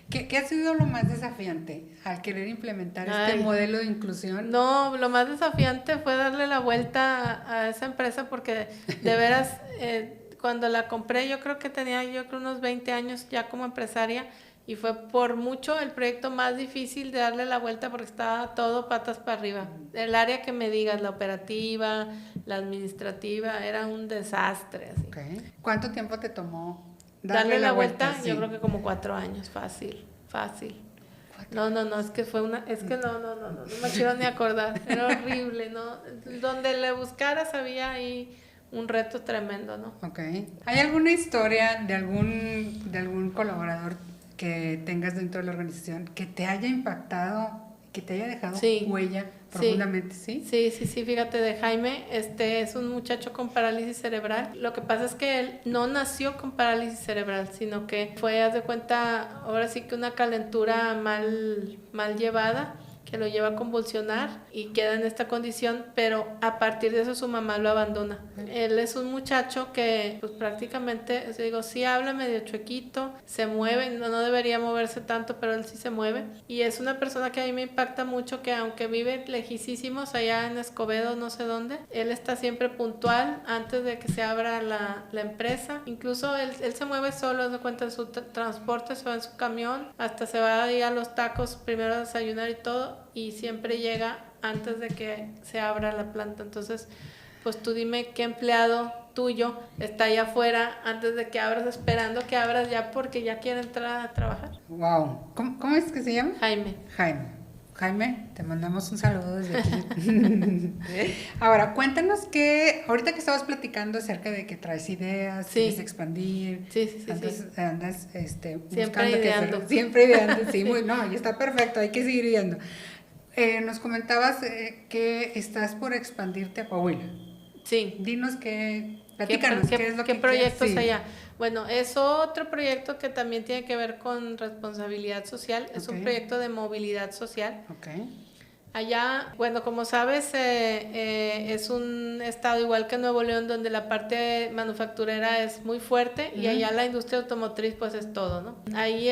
¿Qué ha sido lo más desafiante al querer implementar este modelo de inclusión? No, lo más desafiante fue darle la vuelta a esa empresa porque de veras cuando la compré yo creo que tenía unos 20 años ya como empresaria. Y fue por mucho el proyecto más difícil de darle la vuelta porque estaba todo patas para arriba. El área que me digas, la operativa, la administrativa, era un desastre. Así. ¿Cuánto tiempo te tomó darle la vuelta? Yo creo que como 4 años, fácil. No, es que fue no me quiero ni acordar. Era horrible, ¿no? Donde le buscaras había ahí un reto tremendo, ¿no? ¿Hay alguna historia de algún colaborador que tengas dentro de la organización que te haya impactado, que te haya dejado huella profundamente? Sí, fíjate, de Jaime, es un muchacho con parálisis cerebral. Lo que pasa es que él no nació con parálisis cerebral, sino que fue, haz de cuenta, ahora sí que una calentura mal llevada, que lo lleva a convulsionar y queda en esta condición, pero a partir de eso su mamá lo abandona. Él es un muchacho que pues prácticamente, sí habla medio chuequito, se mueve, no debería moverse tanto, pero él sí se mueve y es una persona que a mí me impacta mucho, que aunque vive lejísimos allá en Escobedo, no sé dónde, él está siempre puntual antes de que se abra la empresa. Incluso él se mueve solo, de cuenta de su transporte, se va en su camión, hasta se va a ir a los tacos primero a desayunar y todo, y siempre llega antes de que se abra la planta. Entonces, pues tú dime qué empleado tuyo está allá afuera antes de que abras, esperando que abras ya porque ya quiere entrar a trabajar. Wow. ¿Cómo es que se llama? Jaime, te mandamos un saludo desde aquí. Ahora, cuéntanos ahorita que estabas platicando acerca de que traes ideas, quieres expandir, andas buscando ideando. Siempre ideando, sí, y está perfecto, hay que seguir ideando. Nos comentabas que estás por expandirte a Coahuila. Sí. Dinos platícanos, ¿qué es lo que proyectos allá? Bueno, es otro proyecto que también tiene que ver con responsabilidad social, es un proyecto de movilidad social. Allá, bueno, como sabes, es un estado igual que Nuevo León, donde la parte manufacturera es muy fuerte y allá la industria automotriz pues es todo, ¿no? Ahí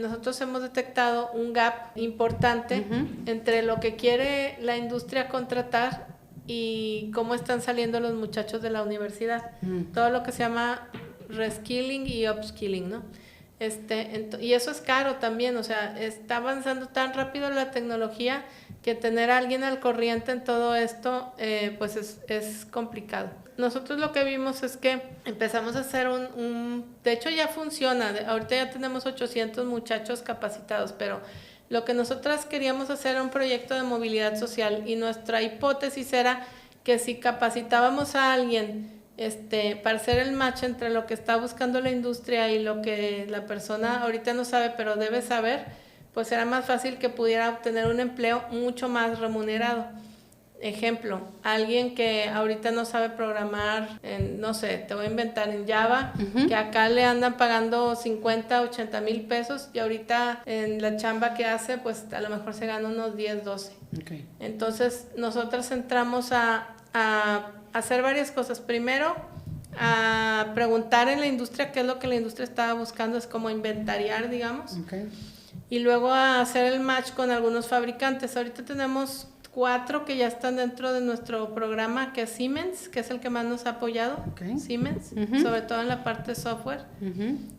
nosotros hemos detectado un gap importante entre lo que quiere la industria contratar y cómo están saliendo los muchachos de la universidad. Todo lo que se llama reskilling y upskilling, ¿no? Y eso es caro también, o sea, está avanzando tan rápido la tecnología que tener a alguien al corriente en todo esto, pues es complicado. Nosotros lo que vimos es que empezamos a hacer de hecho ya funciona, ahorita ya tenemos 800 muchachos capacitados, pero lo que nosotras queríamos hacer era un proyecto de movilidad social y nuestra hipótesis era que si capacitábamos a alguien para hacer el match entre lo que está buscando la industria y lo que la persona ahorita no sabe, pero debe saber, pues era más fácil que pudiera obtener un empleo mucho más remunerado. Ejemplo, alguien que ahorita no sabe programar, no sé, te voy a inventar en Java, que acá le andan pagando 50, 80 mil pesos y ahorita en la chamba que hace, pues a lo mejor se gana unos 10, 12. Okay. Entonces, nosotros entramos a hacer varias cosas. Primero, a preguntar en la industria qué es lo que la industria estaba buscando, es como inventariar, digamos. Okay. Y luego a hacer el match con algunos fabricantes. Ahorita tenemos 4 que ya están dentro de nuestro programa, que es Siemens, que es el que más nos ha apoyado. Okay. Siemens, sobre todo en la parte de software.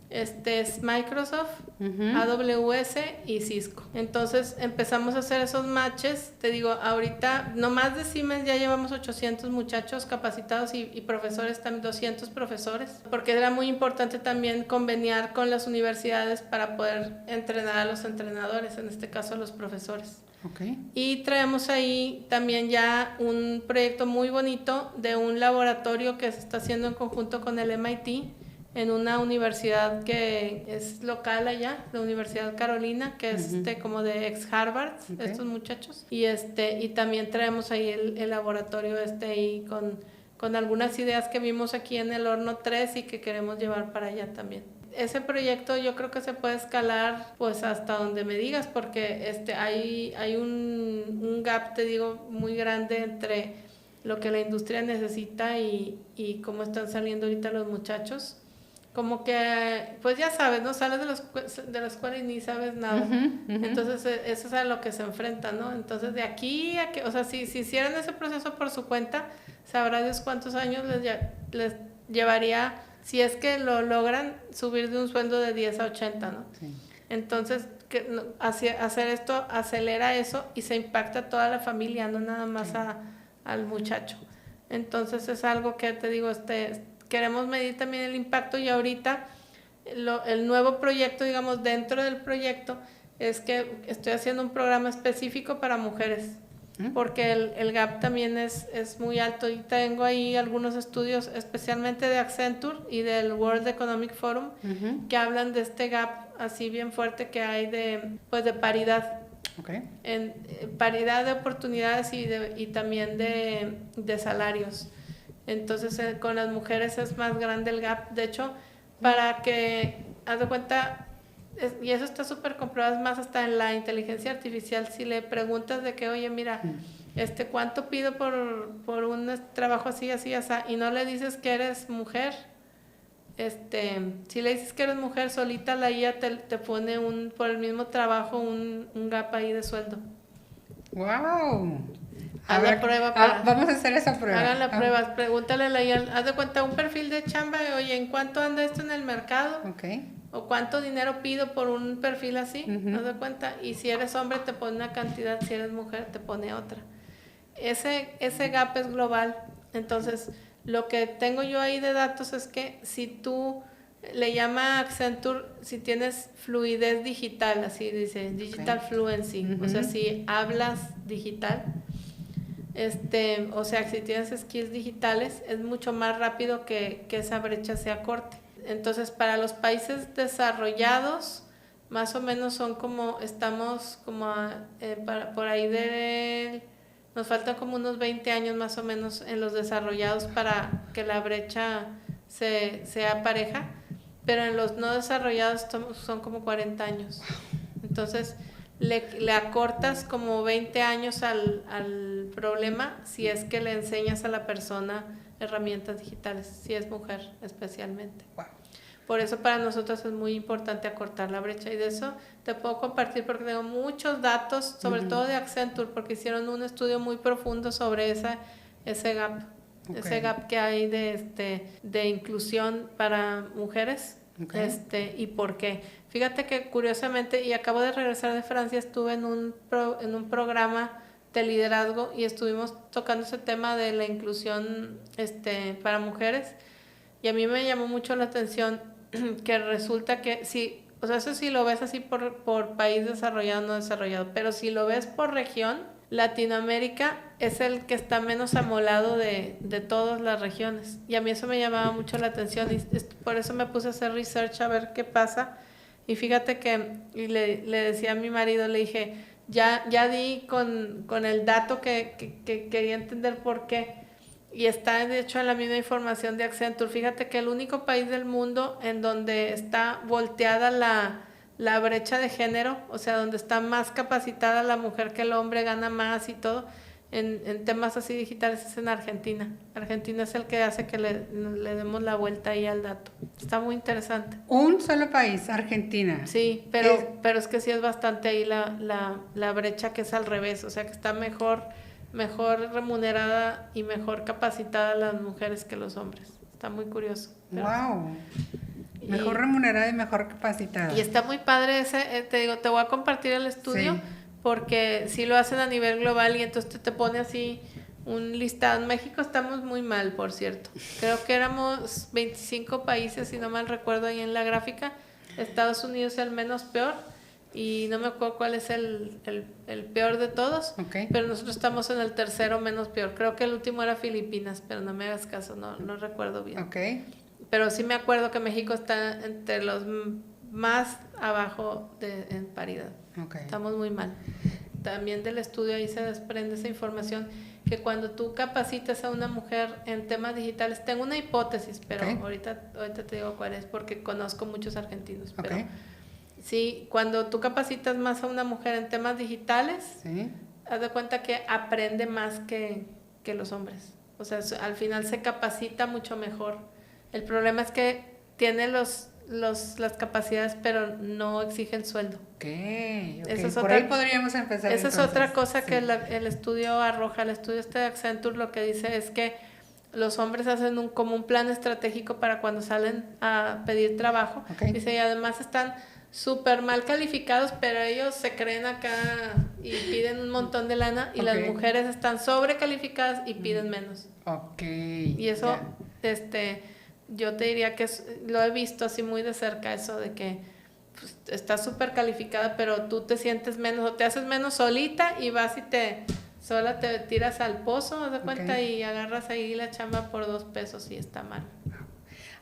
Es Microsoft, AWS y Cisco. Entonces empezamos a hacer esos matches. Te digo, ahorita nomás de Siemens ya llevamos 800 muchachos capacitados y profesores, también 200 profesores, porque era muy importante también conveniar con las universidades para poder entrenar a los entrenadores, en este caso a los profesores. Okay. Y traemos ahí también ya un proyecto muy bonito de un laboratorio que se está haciendo en conjunto con el MIT en una universidad que es local allá, la Universidad Carolina, que es como de ex Harvard, estos muchachos. Y también traemos ahí el laboratorio ahí con algunas ideas que vimos aquí en el Horno 3 y que queremos llevar para allá también. Ese proyecto yo creo que se puede escalar pues hasta donde me digas, porque hay un gap, te digo, muy grande entre lo que la industria necesita y cómo están saliendo ahorita los muchachos. Como que, pues ya sabes, ¿no? Sales de la escuela y ni sabes nada. Entonces, eso es a lo que se enfrenta, ¿no? Entonces, de aquí a que, o sea, si hicieran ese proceso por su cuenta, sabrá Dios cuántos años les llevaría, si es que lo logran, subir de un sueldo de 10 a 80, ¿no? Sí. Entonces, hacer esto acelera eso y se impacta a toda la familia, no nada más al muchacho. Entonces, es algo que te digo, queremos medir también el impacto y ahorita el nuevo proyecto, digamos, dentro del proyecto, es que estoy haciendo un programa específico para mujeres, porque el gap también es muy alto y tengo ahí algunos estudios, especialmente de Accenture y del World Economic Forum, que hablan de este gap así bien fuerte que hay de paridad. Okay. En paridad de oportunidades y también de salarios. Entonces, con las mujeres es más grande el gap. De hecho, para que, haz de cuenta, y eso está súper comprobado, es más, hasta en la inteligencia artificial, si le preguntas de que, oye, mira, ¿cuánto pido por un trabajo así, así, así? Y no le dices que eres mujer, si le dices que eres mujer, solita la IA te pone por el mismo trabajo un gap ahí de sueldo. ¡Wow! Haz la prueba. Vamos a hacer esa prueba. Hagan la prueba, pregúntale a la IA, haz de cuenta un perfil de chamba, oye, ¿en cuánto anda esto en el mercado? Okay. ¿O cuánto dinero pido por un perfil así? Haz de cuenta, y si eres hombre te pone una cantidad, si eres mujer te pone otra. Ese gap es global. Entonces, lo que tengo yo ahí de datos es que si tú le llama Accenture, si tienes fluidez digital, así dice, digital fluency, o sea, si hablas digital, o sea, si tienes skills digitales, es mucho más rápido que esa brecha se acorte. Entonces, para los países desarrollados, más o menos estamos como por ahí nos faltan como unos 20 años más o menos en los desarrollados para que la brecha sea pareja, pero en los no desarrollados son como 40 años. Entonces, le acortas como 20 años al problema si es que le enseñas a la persona herramientas digitales, si es mujer especialmente. Wow. Por eso para nosotros es muy importante acortar la brecha y de eso te puedo compartir porque tengo muchos datos, sobre todo de Accenture, porque hicieron un estudio muy profundo sobre ese gap, ese gap que hay de inclusión para mujeres. ¿Y por qué? Fíjate que curiosamente, y acabo de regresar de Francia, estuve en un programa de liderazgo y estuvimos tocando ese tema de la inclusión para mujeres y a mí me llamó mucho la atención que resulta que sí, o sea, eso sí lo ves así por país desarrollado o no desarrollado, pero si lo ves por región, Latinoamérica es el que está menos amolado de todas las regiones. Y a mí eso me llamaba mucho la atención y por eso me puse a hacer research a ver qué pasa. Y fíjate que le decía a mi marido, le dije, ya di con el dato que quería entender por qué. Y está de hecho en la misma información de Accenture. Fíjate que el único país del mundo en donde está volteada la brecha de género, o sea, donde está más capacitada la mujer que el hombre, gana más y todo, en temas así digitales, es en Argentina. Argentina es el que hace que le demos la vuelta ahí al dato. Está muy interesante. Un solo país, Argentina. Sí, pero es que sí es bastante ahí la brecha, que es al revés, o sea, que está mejor remunerada y mejor capacitada las mujeres que los hombres. Está muy curioso. Wow. Mejor remunerada y mejor capacitada. Y está muy padre ese, te digo, te voy a compartir el estudio, sí, porque sí lo hacen a nivel global y entonces te pone así un listado. En México estamos muy mal, por cierto. Creo que éramos 25 países, si no mal recuerdo, ahí en la gráfica. Estados Unidos es el menos peor y no me acuerdo cuál es el peor de todos, okay, pero nosotros estamos en el tercero menos peor. Creo que el último era Filipinas, pero no me hagas caso, no recuerdo bien. Okay. Pero sí me acuerdo que México está entre los más abajo en paridad. Okay. Estamos muy mal. También del estudio ahí se desprende esa información, que cuando tú capacitas a una mujer en temas digitales, tengo una hipótesis, pero okay, ahorita te digo cuál es, porque conozco muchos argentinos. Okay. Pero sí, cuando tú capacitas más a una mujer en temas digitales, ¿sí?, haz de cuenta que aprende más que los hombres. O sea, al final se capacita mucho mejor. El problema es que tiene las capacidades, pero no exige el sueldo. Okay. Por ahí podríamos empezar. Esa entonces es otra cosa, sí, que el estudio arroja. El estudio de Accenture lo que dice es que los hombres hacen como un plan estratégico para cuando salen a pedir trabajo. Okay. Dice, y además están súper mal calificados, pero ellos se creen acá y piden un montón de lana, y okay, las mujeres están sobrecalificadas y piden menos. Okay. Y eso, yo te diría que lo he visto así muy de cerca, eso de que pues, estás súper calificada, pero tú te sientes menos o te haces menos solita y vas y sola te tiras al pozo, ¿te das cuenta? Okay. Y agarras ahí la chamba por $2 y está mal.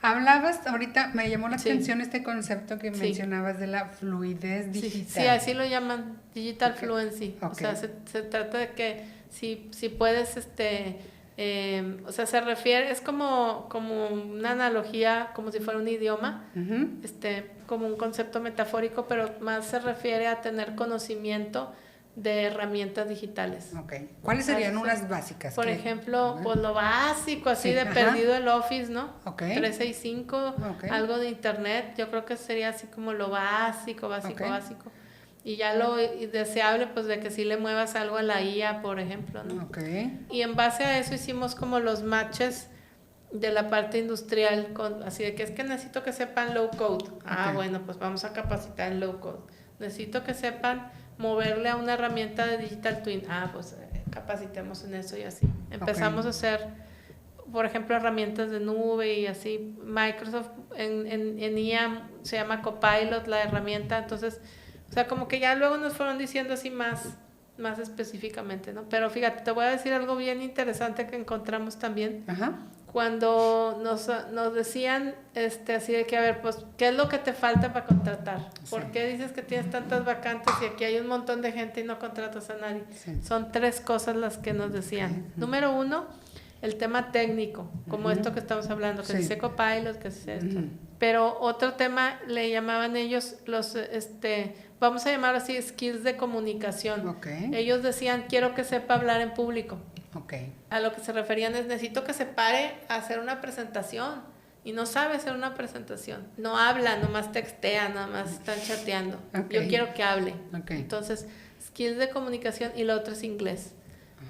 Hablabas, ahorita me llamó la atención este concepto que mencionabas de la fluidez digital. Sí, así lo llaman, digital fluency. Okay. O sea, se trata de que si puedes, o sea, se refiere, es como una analogía, como si fuera un idioma, uh-huh, como un concepto metafórico, pero más se refiere a tener conocimiento de herramientas digitales. Okay. ¿Cuáles serían unas básicas? Por ejemplo, pues lo básico, así sí, de perdido el Office, ¿no? Okay. 365, okay, algo de internet, yo creo que sería así como lo básico. Okay. Y ya lo deseable, pues de que sí le muevas algo a la IA, por ejemplo, ¿no? Okay. Y en base a eso hicimos como los matches de la parte industrial, así de que es que necesito que sepan low code. Okay. Ah, bueno, pues vamos a capacitar en low code. Necesito que sepan moverle a una herramienta de Digital Twin. Ah, pues capacitemos en eso y así. Empezamos okay, a hacer, por ejemplo, herramientas de nube y así. Microsoft en IA se llama Copilot la herramienta, entonces, o sea, como que ya luego nos fueron diciendo así más específicamente, ¿no? Pero fíjate, te voy a decir algo bien interesante que encontramos también. Ajá. Cuando nos decían así de que, a ver, pues, ¿qué es lo que te falta para contratar? Sí. ¿Por qué dices que tienes tantas vacantes y aquí hay un montón de gente y no contratas a nadie? Sí. Son 3 cosas las que nos decían. Okay. Número 1, el tema técnico, como esto que estamos hablando, que sí, dice Copilot, que es esto. Pero otro tema le llamaban ellos vamos a llamarlo así, skills de comunicación. Okay. Ellos decían, quiero que sepa hablar en público. Okay. A lo que se referían es, necesito que se pare a hacer una presentación, y no sabe hacer una presentación, no habla, nomás textea, nada más están chateando. Okay. Yo quiero que hable. Okay. Entonces, skills de comunicación, y lo otro es inglés.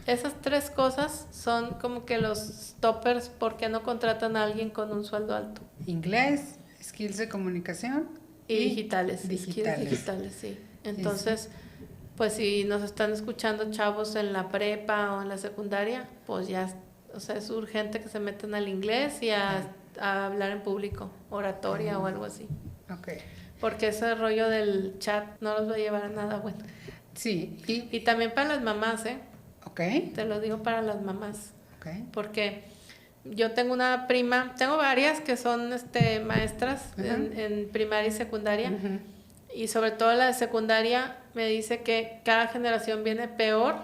Esas 3 cosas son como que los toppers porque no contratan a alguien con un sueldo alto. Inglés, skills de comunicación y digitales. Skills digitales, sí. Entonces, pues si nos están escuchando chavos en la prepa o en la secundaria, pues ya, o sea, es urgente que se metan al inglés y a hablar en público, oratoria o algo así. Okay. Porque ese rollo del chat no los va a llevar a nada bueno. Sí. Y también para las mamás, ¿eh? Ok. Te lo digo para las mamás. Ok. Porque yo tengo una prima, tengo varias que son maestras en primaria y secundaria. Ujú. Y sobre todo la de secundaria me dice que cada generación viene peor,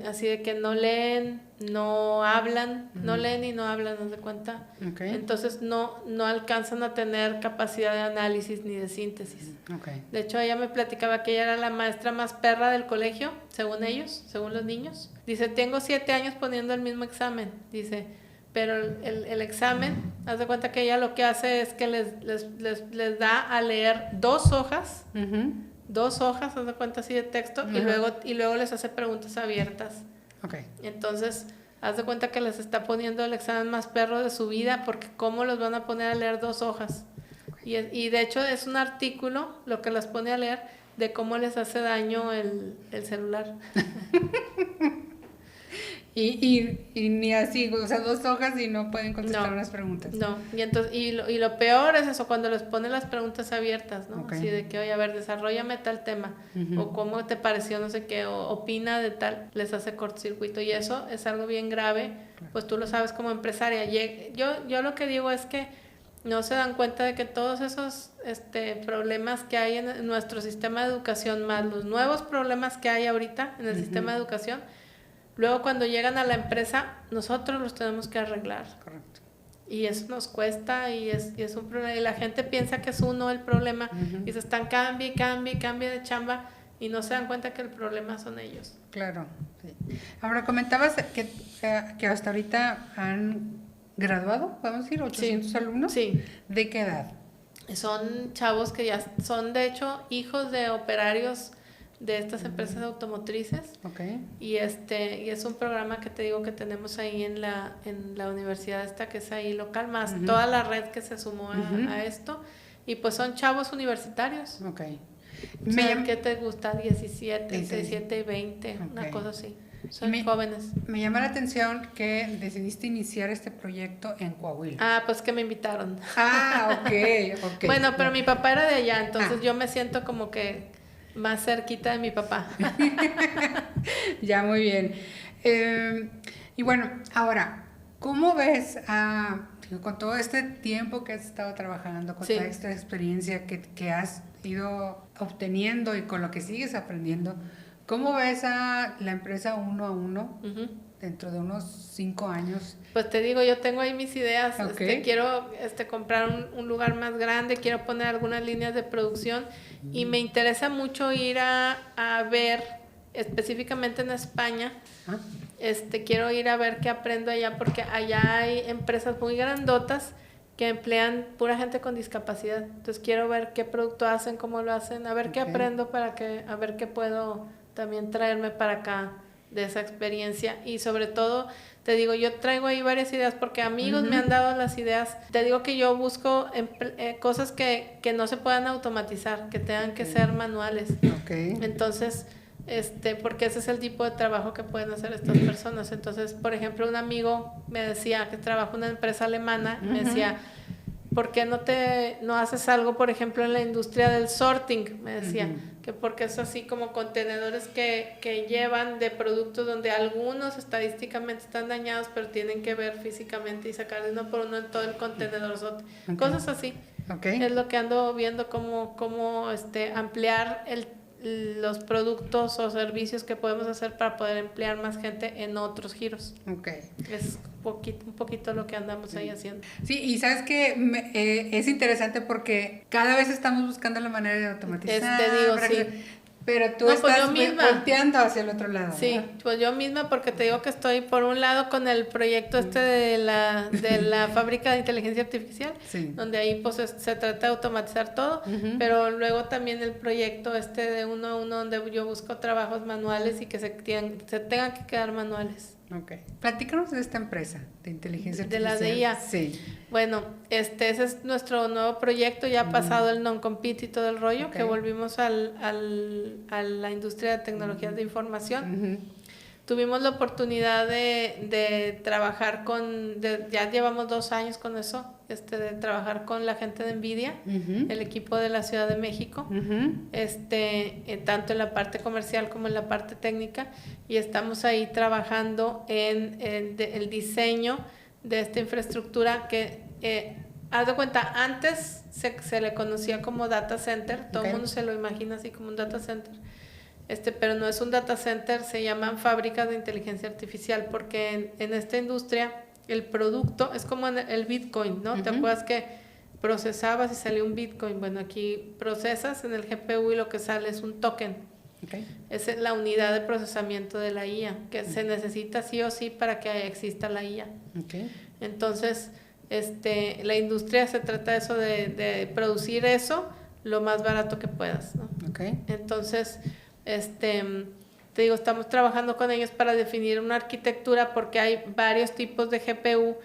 así de que no leen, no hablan, no leen y no hablan, ¿no se cuenta? Okay. Entonces no alcanzan a tener capacidad de análisis ni de síntesis. Okay. De hecho, ella me platicaba que ella era la maestra más perra del colegio, según ellos, según los niños. Dice, tengo 7 años poniendo el mismo examen, dice, pero el examen, haz de cuenta que ella lo que hace es que les da a leer 2 hojas, 2 hojas, haz de cuenta así de texto, y luego les hace preguntas abiertas. Okay. Entonces, haz de cuenta que les está poniendo el examen más perro de su vida, porque ¿cómo los van a poner a leer 2 hojas? Y de hecho es un artículo lo que las pone a leer de cómo les hace daño el celular. Y ni así, o sea, 2 hojas y no pueden contestar unas preguntas. No, y lo peor es eso, cuando les ponen las preguntas abiertas, ¿no? Okay. Así de que, oye, a ver, desarróllame tal tema, o cómo te pareció, no sé qué, o opina de tal, les hace cortocircuito, y eso es algo bien grave, pues tú lo sabes como empresaria. Yo lo que digo es que no se dan cuenta de que todos esos problemas que hay en nuestro sistema de educación, más los nuevos problemas que hay ahorita en el sistema de educación, luego cuando llegan a la empresa, nosotros los tenemos que arreglar. Correcto. Y eso nos cuesta y es un problema. Y la gente piensa que es uno el problema y se están cambie de chamba y no se dan cuenta que el problema son ellos. Claro. Sí. Ahora, comentabas que hasta ahorita han graduado, podemos decir, 800 alumnos. Sí. ¿De qué edad? Son chavos que ya son, de hecho, hijos de operarios de estas empresas automotrices. Okay. Y es un programa que te digo que tenemos ahí en la universidad esta que es ahí local, más toda la red que se sumó a esto. Y pues son chavos universitarios. Okay. O sea, ¿qué te gusta? 17 y 20, una cosa así. Son jóvenes. Me llama la atención que decidiste iniciar este proyecto en Coahuila. Ah, pues que me invitaron. Ah, ok. Bueno, pero mi papá era de allá, entonces yo me siento como que más cerquita de mi papá. Ya, muy bien. Y bueno, ahora, ¿cómo ves con todo este tiempo que has estado trabajando, con toda esta experiencia que has ido obteniendo y con lo que sigues aprendiendo, cómo ves a la empresa 1 a 1 dentro de unos 5 años? Pues te digo, yo tengo ahí mis ideas. Okay. Quiero comprar un lugar más grande, quiero poner algunas líneas de producción y me interesa mucho ir a ver, específicamente en España, quiero ir a ver qué aprendo allá, porque allá hay empresas muy grandotas que emplean pura gente con discapacidad. Entonces quiero ver qué producto hacen, cómo lo hacen, a ver qué aprendo a ver qué puedo también traerme para acá de esa experiencia. Y sobre todo, te digo, yo traigo ahí varias ideas porque amigos me han dado las ideas. Te digo que yo busco cosas que no se puedan automatizar, que tengan que ser manuales. Entonces, porque ese es el tipo de trabajo que pueden hacer estas personas. Entonces, por ejemplo, un amigo me decía que trabaja en una empresa alemana, me decía, ¿por qué no haces algo, por ejemplo, en la industria del sorting? Me decía, que porque es así como contenedores que llevan de productos donde algunos estadísticamente están dañados, pero tienen que ver físicamente y sacar de uno por uno en todo el contenedor. Cosas así. Es lo que ando viendo, cómo ampliar los productos o servicios que podemos hacer para poder emplear más gente en otros giros. Es un poquito lo que andamos ahí haciendo. Sí, y sabes que es interesante porque cada vez estamos buscando la manera de automatizar. Te digo, sí. Pero tú estás volteando hacia el otro lado. Sí, ¿verdad? Pues yo misma, porque te digo que estoy por un lado con el proyecto de la fábrica de inteligencia artificial, donde ahí pues se trata de automatizar todo, pero luego también el proyecto de 1 a 1 donde yo busco trabajos manuales y que se tengan que quedar manuales. Platícanos de esta empresa de inteligencia artificial. De la DIA. Sí. Bueno, ese es nuestro nuevo proyecto, ya ha pasado el non-compete y todo el rollo, que volvimos a la industria de tecnologías de información. Tuvimos la oportunidad de trabajar ya llevamos 2 años con eso, de trabajar con la gente de NVIDIA, el equipo de la Ciudad de México, tanto en la parte comercial como en la parte técnica, y estamos ahí trabajando en el diseño de esta infraestructura que, haz de cuenta, antes se le conocía como data center, todo el mundo se lo imagina así como un data center. Pero no es un data center, se llaman fábricas de inteligencia artificial, porque en esta industria el producto es como el Bitcoin, ¿no? ¿Te acuerdas que procesabas y salió un Bitcoin? Bueno, aquí procesas en el GPU y lo que sale es un token. Esa es la unidad de procesamiento de la IA, que se necesita sí o sí para que exista la IA. Entonces, la industria se trata de eso, de producir eso lo más barato que puedas, ¿no? Entonces, te digo, estamos trabajando con ellos para definir una arquitectura, porque hay varios tipos de GPU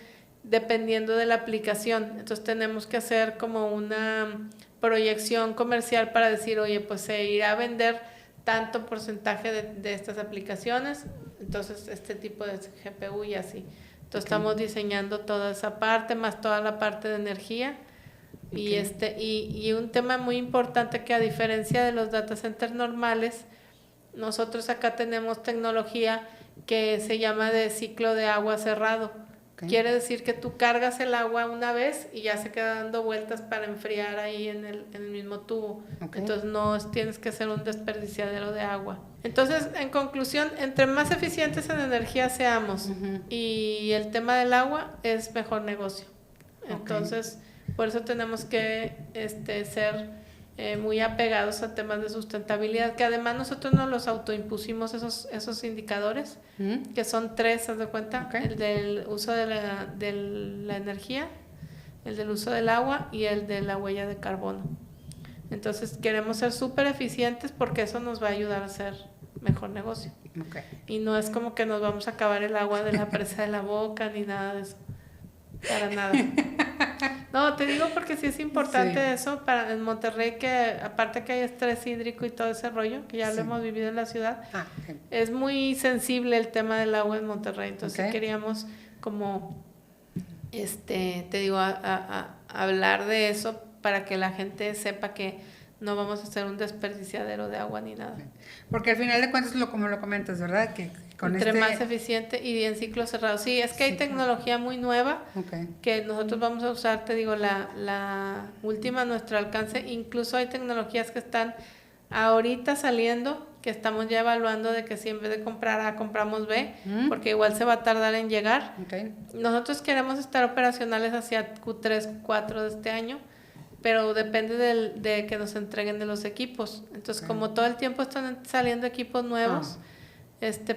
dependiendo de la aplicación. Entonces tenemos que hacer como una proyección comercial para decir, oye, pues se irá a vender tanto porcentaje de estas aplicaciones, entonces este tipo de GPU y así. Entonces estamos diseñando toda esa parte, más toda la parte de energía. Y un tema muy importante, que a diferencia de los data centers normales, nosotros acá tenemos tecnología que se llama de ciclo de agua cerrado. Quiere decir que tú cargas el agua una vez y ya se queda dando vueltas para enfriar ahí en el mismo tubo. Entonces no tienes que ser un desperdiciadero de agua. Entonces, en conclusión, entre más eficientes en energía seamos y el tema del agua, es mejor negocio. Entonces, por eso tenemos que ser muy apegados a temas de sustentabilidad, que además nosotros nos los autoimpusimos esos indicadores, que son 3, ¿haz de cuenta? El del uso de la energía, el del uso del agua y el de la huella de carbono. Entonces queremos ser súper eficientes, porque eso nos va a ayudar a hacer mejor negocio. Y no es como que nos vamos a acabar el agua de la presa de la Boca ni nada de eso, para nada. No, te digo porque sí es importante eso para en Monterrey, que aparte que hay estrés hídrico y todo ese rollo, que ya lo hemos vivido en la ciudad, es muy sensible el tema del agua en Monterrey. Entonces queríamos como, te digo, a hablar de eso para que la gente sepa que no vamos a hacer un desperdiciadero de agua ni nada. Porque al final de cuentas, como lo comentas, ¿verdad? Que con entre más eficiente y en ciclo cerrado. Sí, es que hay tecnología muy nueva que nosotros vamos a usar, te digo, la última a nuestro alcance. Incluso hay tecnologías que están ahorita saliendo, que estamos ya evaluando, de que si en vez de comprar A, compramos B, porque igual se va a tardar en llegar. Nosotros queremos estar operacionales hacia Q3, Q4 de este año, pero depende de que nos entreguen de los equipos. Entonces, como todo el tiempo están saliendo equipos nuevos,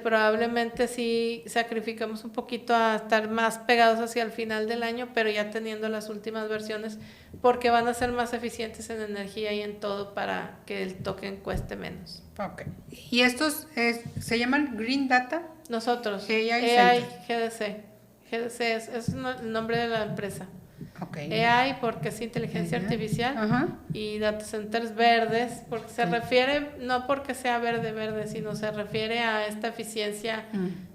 probablemente sí sacrificamos un poquito a estar más pegados hacia el final del año, pero ya teniendo las últimas versiones, porque van a ser más eficientes en energía y en todo, para que el token cueste menos. ¿Y estos se llaman Green Data? Nosotros, AI GDC. GDC es el nombre de la empresa. AI porque es inteligencia artificial, y data centers verdes, porque se refiere, no porque sea verde, sino se refiere a esta eficiencia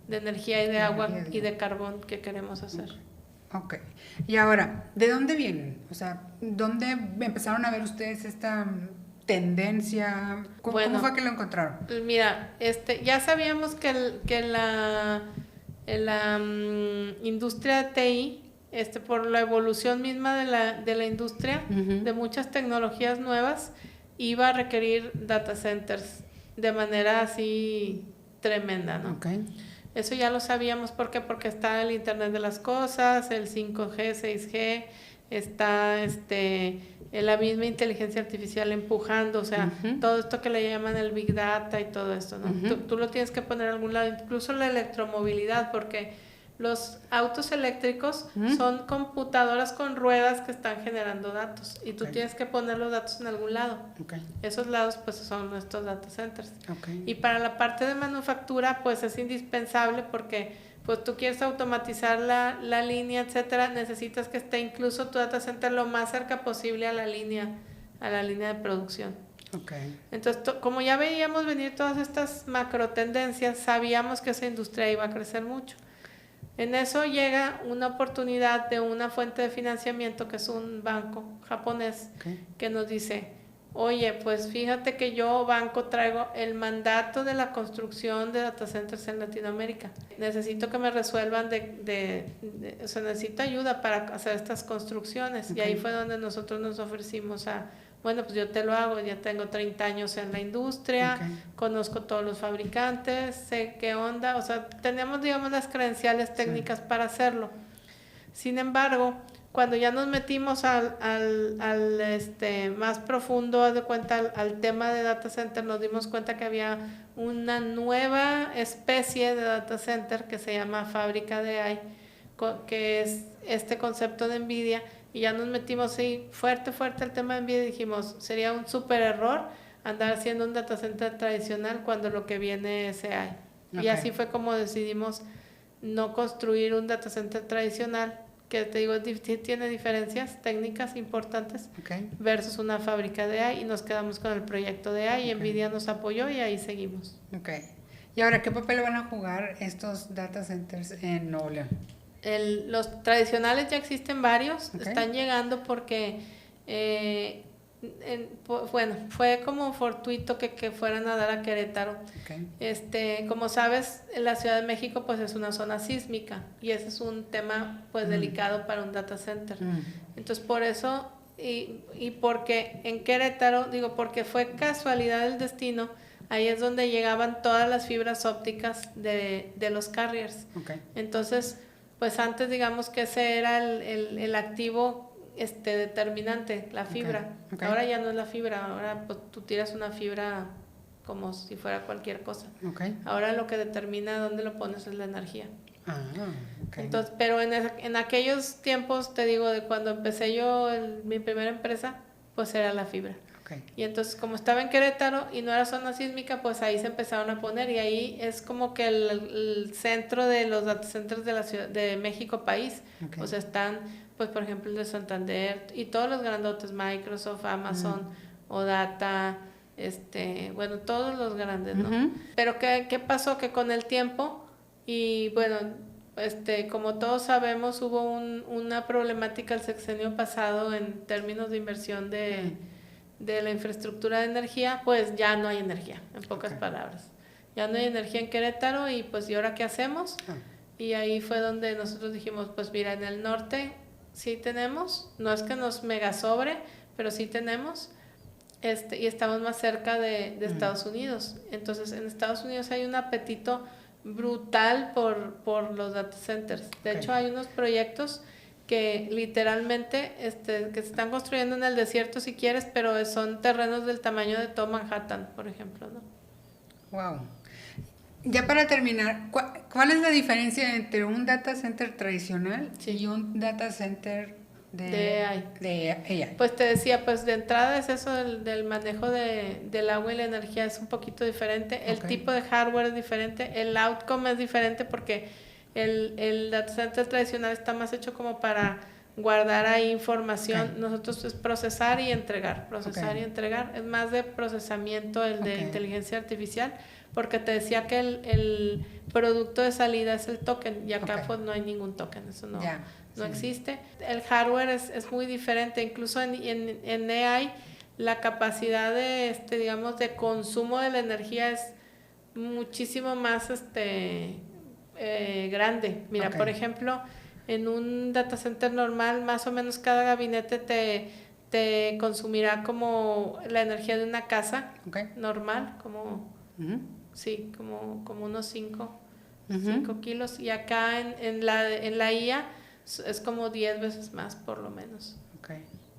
de energía y de agua y de carbón que queremos hacer. Y ahora, ¿de dónde vienen? O sea, ¿dónde empezaron a ver ustedes esta tendencia? ¿Cómo fue que lo encontraron? Mira, ya sabíamos que la industria de TI, por la evolución misma de la industria, de muchas tecnologías nuevas, iba a requerir data centers de manera así tremenda, ¿no? Eso ya lo sabíamos. ¿Por qué? Porque está el Internet de las Cosas, el 5G, 6G, está la misma inteligencia artificial empujando, o sea, todo esto que le llaman el Big Data y todo esto, ¿no? Tú lo tienes que poner en algún lado, incluso la electromovilidad, porque los autos eléctricos son computadoras con ruedas que están generando datos, y tú tienes que poner los datos en algún lado. Esos lados pues son nuestros data centers. Y para la parte de manufactura pues es indispensable, porque pues tú quieres automatizar la línea, etcétera, necesitas que esté incluso tu data center lo más cerca posible a la línea de producción. Entonces, como ya veíamos venir todas estas macro tendencias, sabíamos que esa industria iba a crecer mucho. En eso llega una oportunidad de una fuente de financiamiento que es un banco japonés que nos dice, oye, pues fíjate que yo, banco, traigo el mandato de la construcción de data centers en Latinoamérica. Necesito que me resuelvan o sea, necesito ayuda para hacer estas construcciones. Y ahí fue donde nosotros nos ofrecimos bueno, pues yo te lo hago, ya tengo 30 años en la industria, conozco todos los fabricantes, sé qué onda, o sea, tenemos, digamos, las credenciales técnicas para hacerlo. Sin embargo, cuando ya nos metimos al más profundo, haz de cuenta, al tema de data center, nos dimos cuenta que había una nueva especie de data center que se llama fábrica de AI, que es este concepto de NVIDIA, y ya nos metimos ahí fuerte al tema de NVIDIA y dijimos, sería un súper error andar haciendo un data center tradicional cuando lo que viene es AI. Y así fue como decidimos no construir un data center tradicional, que te digo, tiene diferencias técnicas importantes versus una fábrica de AI, y nos quedamos con el proyecto de AI y NVIDIA nos apoyó y ahí seguimos. ¿Y ahora qué papel van a jugar estos data centers en Nuevo León? Los tradicionales ya existen varios, están llegando porque, bueno, fue como fortuito que fueran a dar a Querétaro. Como sabes, la Ciudad de México pues es una zona sísmica y ese es un tema pues delicado para un data center. Entonces por eso y porque en Querétaro, digo, porque fue casualidad del destino, ahí es donde llegaban todas las fibras ópticas de los carriers. Entonces, pues antes digamos que ese era el activo determinante, la fibra. Ahora ya no es la fibra, ahora pues tú tiras una fibra como si fuera cualquier cosa. Ahora lo que determina dónde lo pones es la energía. Entonces, pero en aquellos tiempos, te digo, de cuando empecé yo mi primera empresa, pues era la fibra. Y entonces, como estaba en Querétaro y no era zona sísmica, pues ahí se empezaron a poner, y ahí es como que el centro de los data centers de la ciudad de México país. O sea, están, pues por ejemplo, el de Santander y todos los grandotes, Microsoft, Amazon, OData, bueno, todos los grandes, ¿no? Pero ¿qué pasó? Que con el tiempo, y bueno, como todos sabemos, hubo una problemática el sexenio pasado en términos de inversión de la infraestructura de energía, pues ya no hay energía, en pocas palabras. Ya no hay energía en Querétaro y pues ¿y ahora qué hacemos? Y ahí fue donde nosotros dijimos, pues mira, en el norte sí tenemos, no es que nos mega sobre, pero sí tenemos, y estamos más cerca de Estados Unidos. Entonces en Estados Unidos hay un apetito brutal por los data centers. De hecho hay unos proyectos que literalmente que se están construyendo en el desierto si quieres, pero son terrenos del tamaño de todo Manhattan, por ejemplo, ¿no? Wow. Ya para terminar, ¿cuál es la diferencia entre un data center tradicional y un data center de AI? Pues te decía, pues de entrada es eso del manejo del agua y la energía es un poquito diferente, el tipo de hardware es diferente, el outcome es diferente porque el data center tradicional está más hecho como para guardar ahí información. Nosotros es procesar y entregar, y entregar. Es más de procesamiento el de inteligencia artificial, porque te decía que el producto de salida es el token y acá pues no hay ningún token, eso no existe. El hardware es muy diferente, incluso en AI la capacidad digamos, de consumo de la energía es muchísimo más grande. Mira, por ejemplo, en un data center normal, más o menos cada gabinete te consumirá como la energía de una casa normal, como como unos 5 kilos, y acá en la IA es como 10 veces más por lo menos.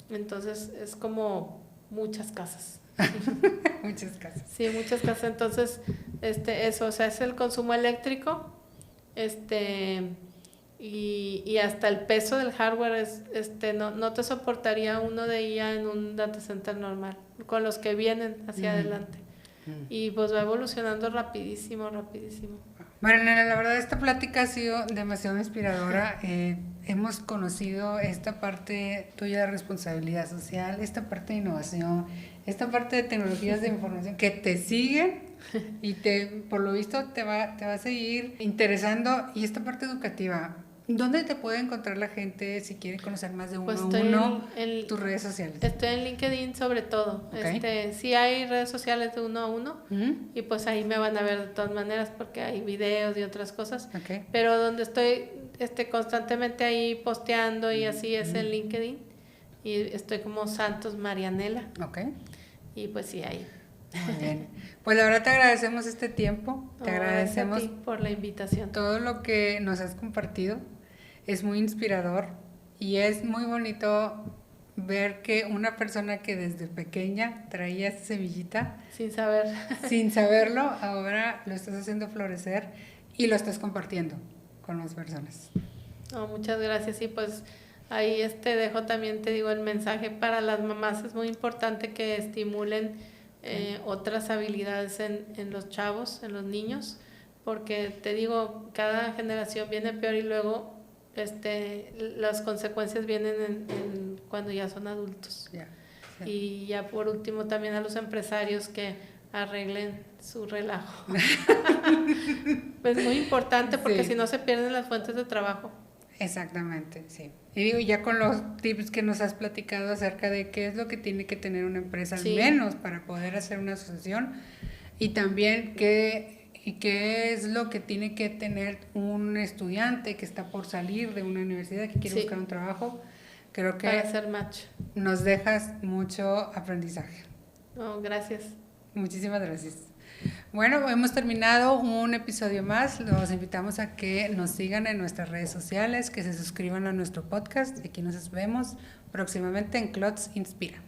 Entonces es como muchas casas. Muchas casas. Sí, muchas casas. Entonces, eso, o sea, es el consumo eléctrico, y hasta el peso del hardware no te soportaría uno de IA en un data center normal, con los que vienen hacia adelante. Y pues va evolucionando rapidísimo. Bueno, Nela, la verdad esta plática ha sido demasiado inspiradora. Hemos conocido esta parte tuya de responsabilidad social, esta parte de innovación, esta parte de tecnologías de información que te siguen y por lo visto te va a seguir interesando. Y esta parte educativa, ¿dónde te puede encontrar la gente si quiere conocer más de uno Pues a estoy uno en tus redes sociales? Estoy en LinkedIn sobre todo. Ok. Sí hay redes sociales de uno a uno Ujú. y pues ahí me van a ver de todas maneras porque hay videos y otras cosas. Ok. Pero donde estoy constantemente ahí posteando y así es en LinkedIn y estoy como Santos Marianela Ok. y pues sí ahí. Muy bien. Pues la verdad te agradecemos este tiempo, te Gracias a agradecemos ti por la invitación. todo lo que nos has compartido. Es muy inspirador y es muy bonito ver que una persona que desde pequeña traía esa semillita, Sin saber. sin saberlo, ahora lo estás haciendo florecer y lo estás compartiendo con las personas. No, muchas gracias y pues ahí dejo también te digo el mensaje para las mamás. Es muy importante que estimulen otras habilidades en los chavos, en los niños, porque te digo, cada generación viene peor y luego las consecuencias vienen cuando ya son adultos. Ya, ya. Y ya por último también a los empresarios que arreglen su relajo. Pues muy importante porque Sí. si no se pierden las fuentes de trabajo. Exactamente, sí. Y digo, ya con los tips que nos has platicado acerca de qué es lo que tiene que tener una empresa al Sí. menos para poder hacer una asociación y también qué es lo que tiene que tener un estudiante que está por salir de una universidad, que quiere Sí. buscar un trabajo, creo que Para hacer match. nos dejas mucho aprendizaje. No, gracias. Muchísimas gracias. Bueno, hemos terminado un episodio más. Los invitamos a que nos sigan en nuestras redes sociales, que se suscriban a nuestro podcast. Aquí nos vemos próximamente en Clots Inspira.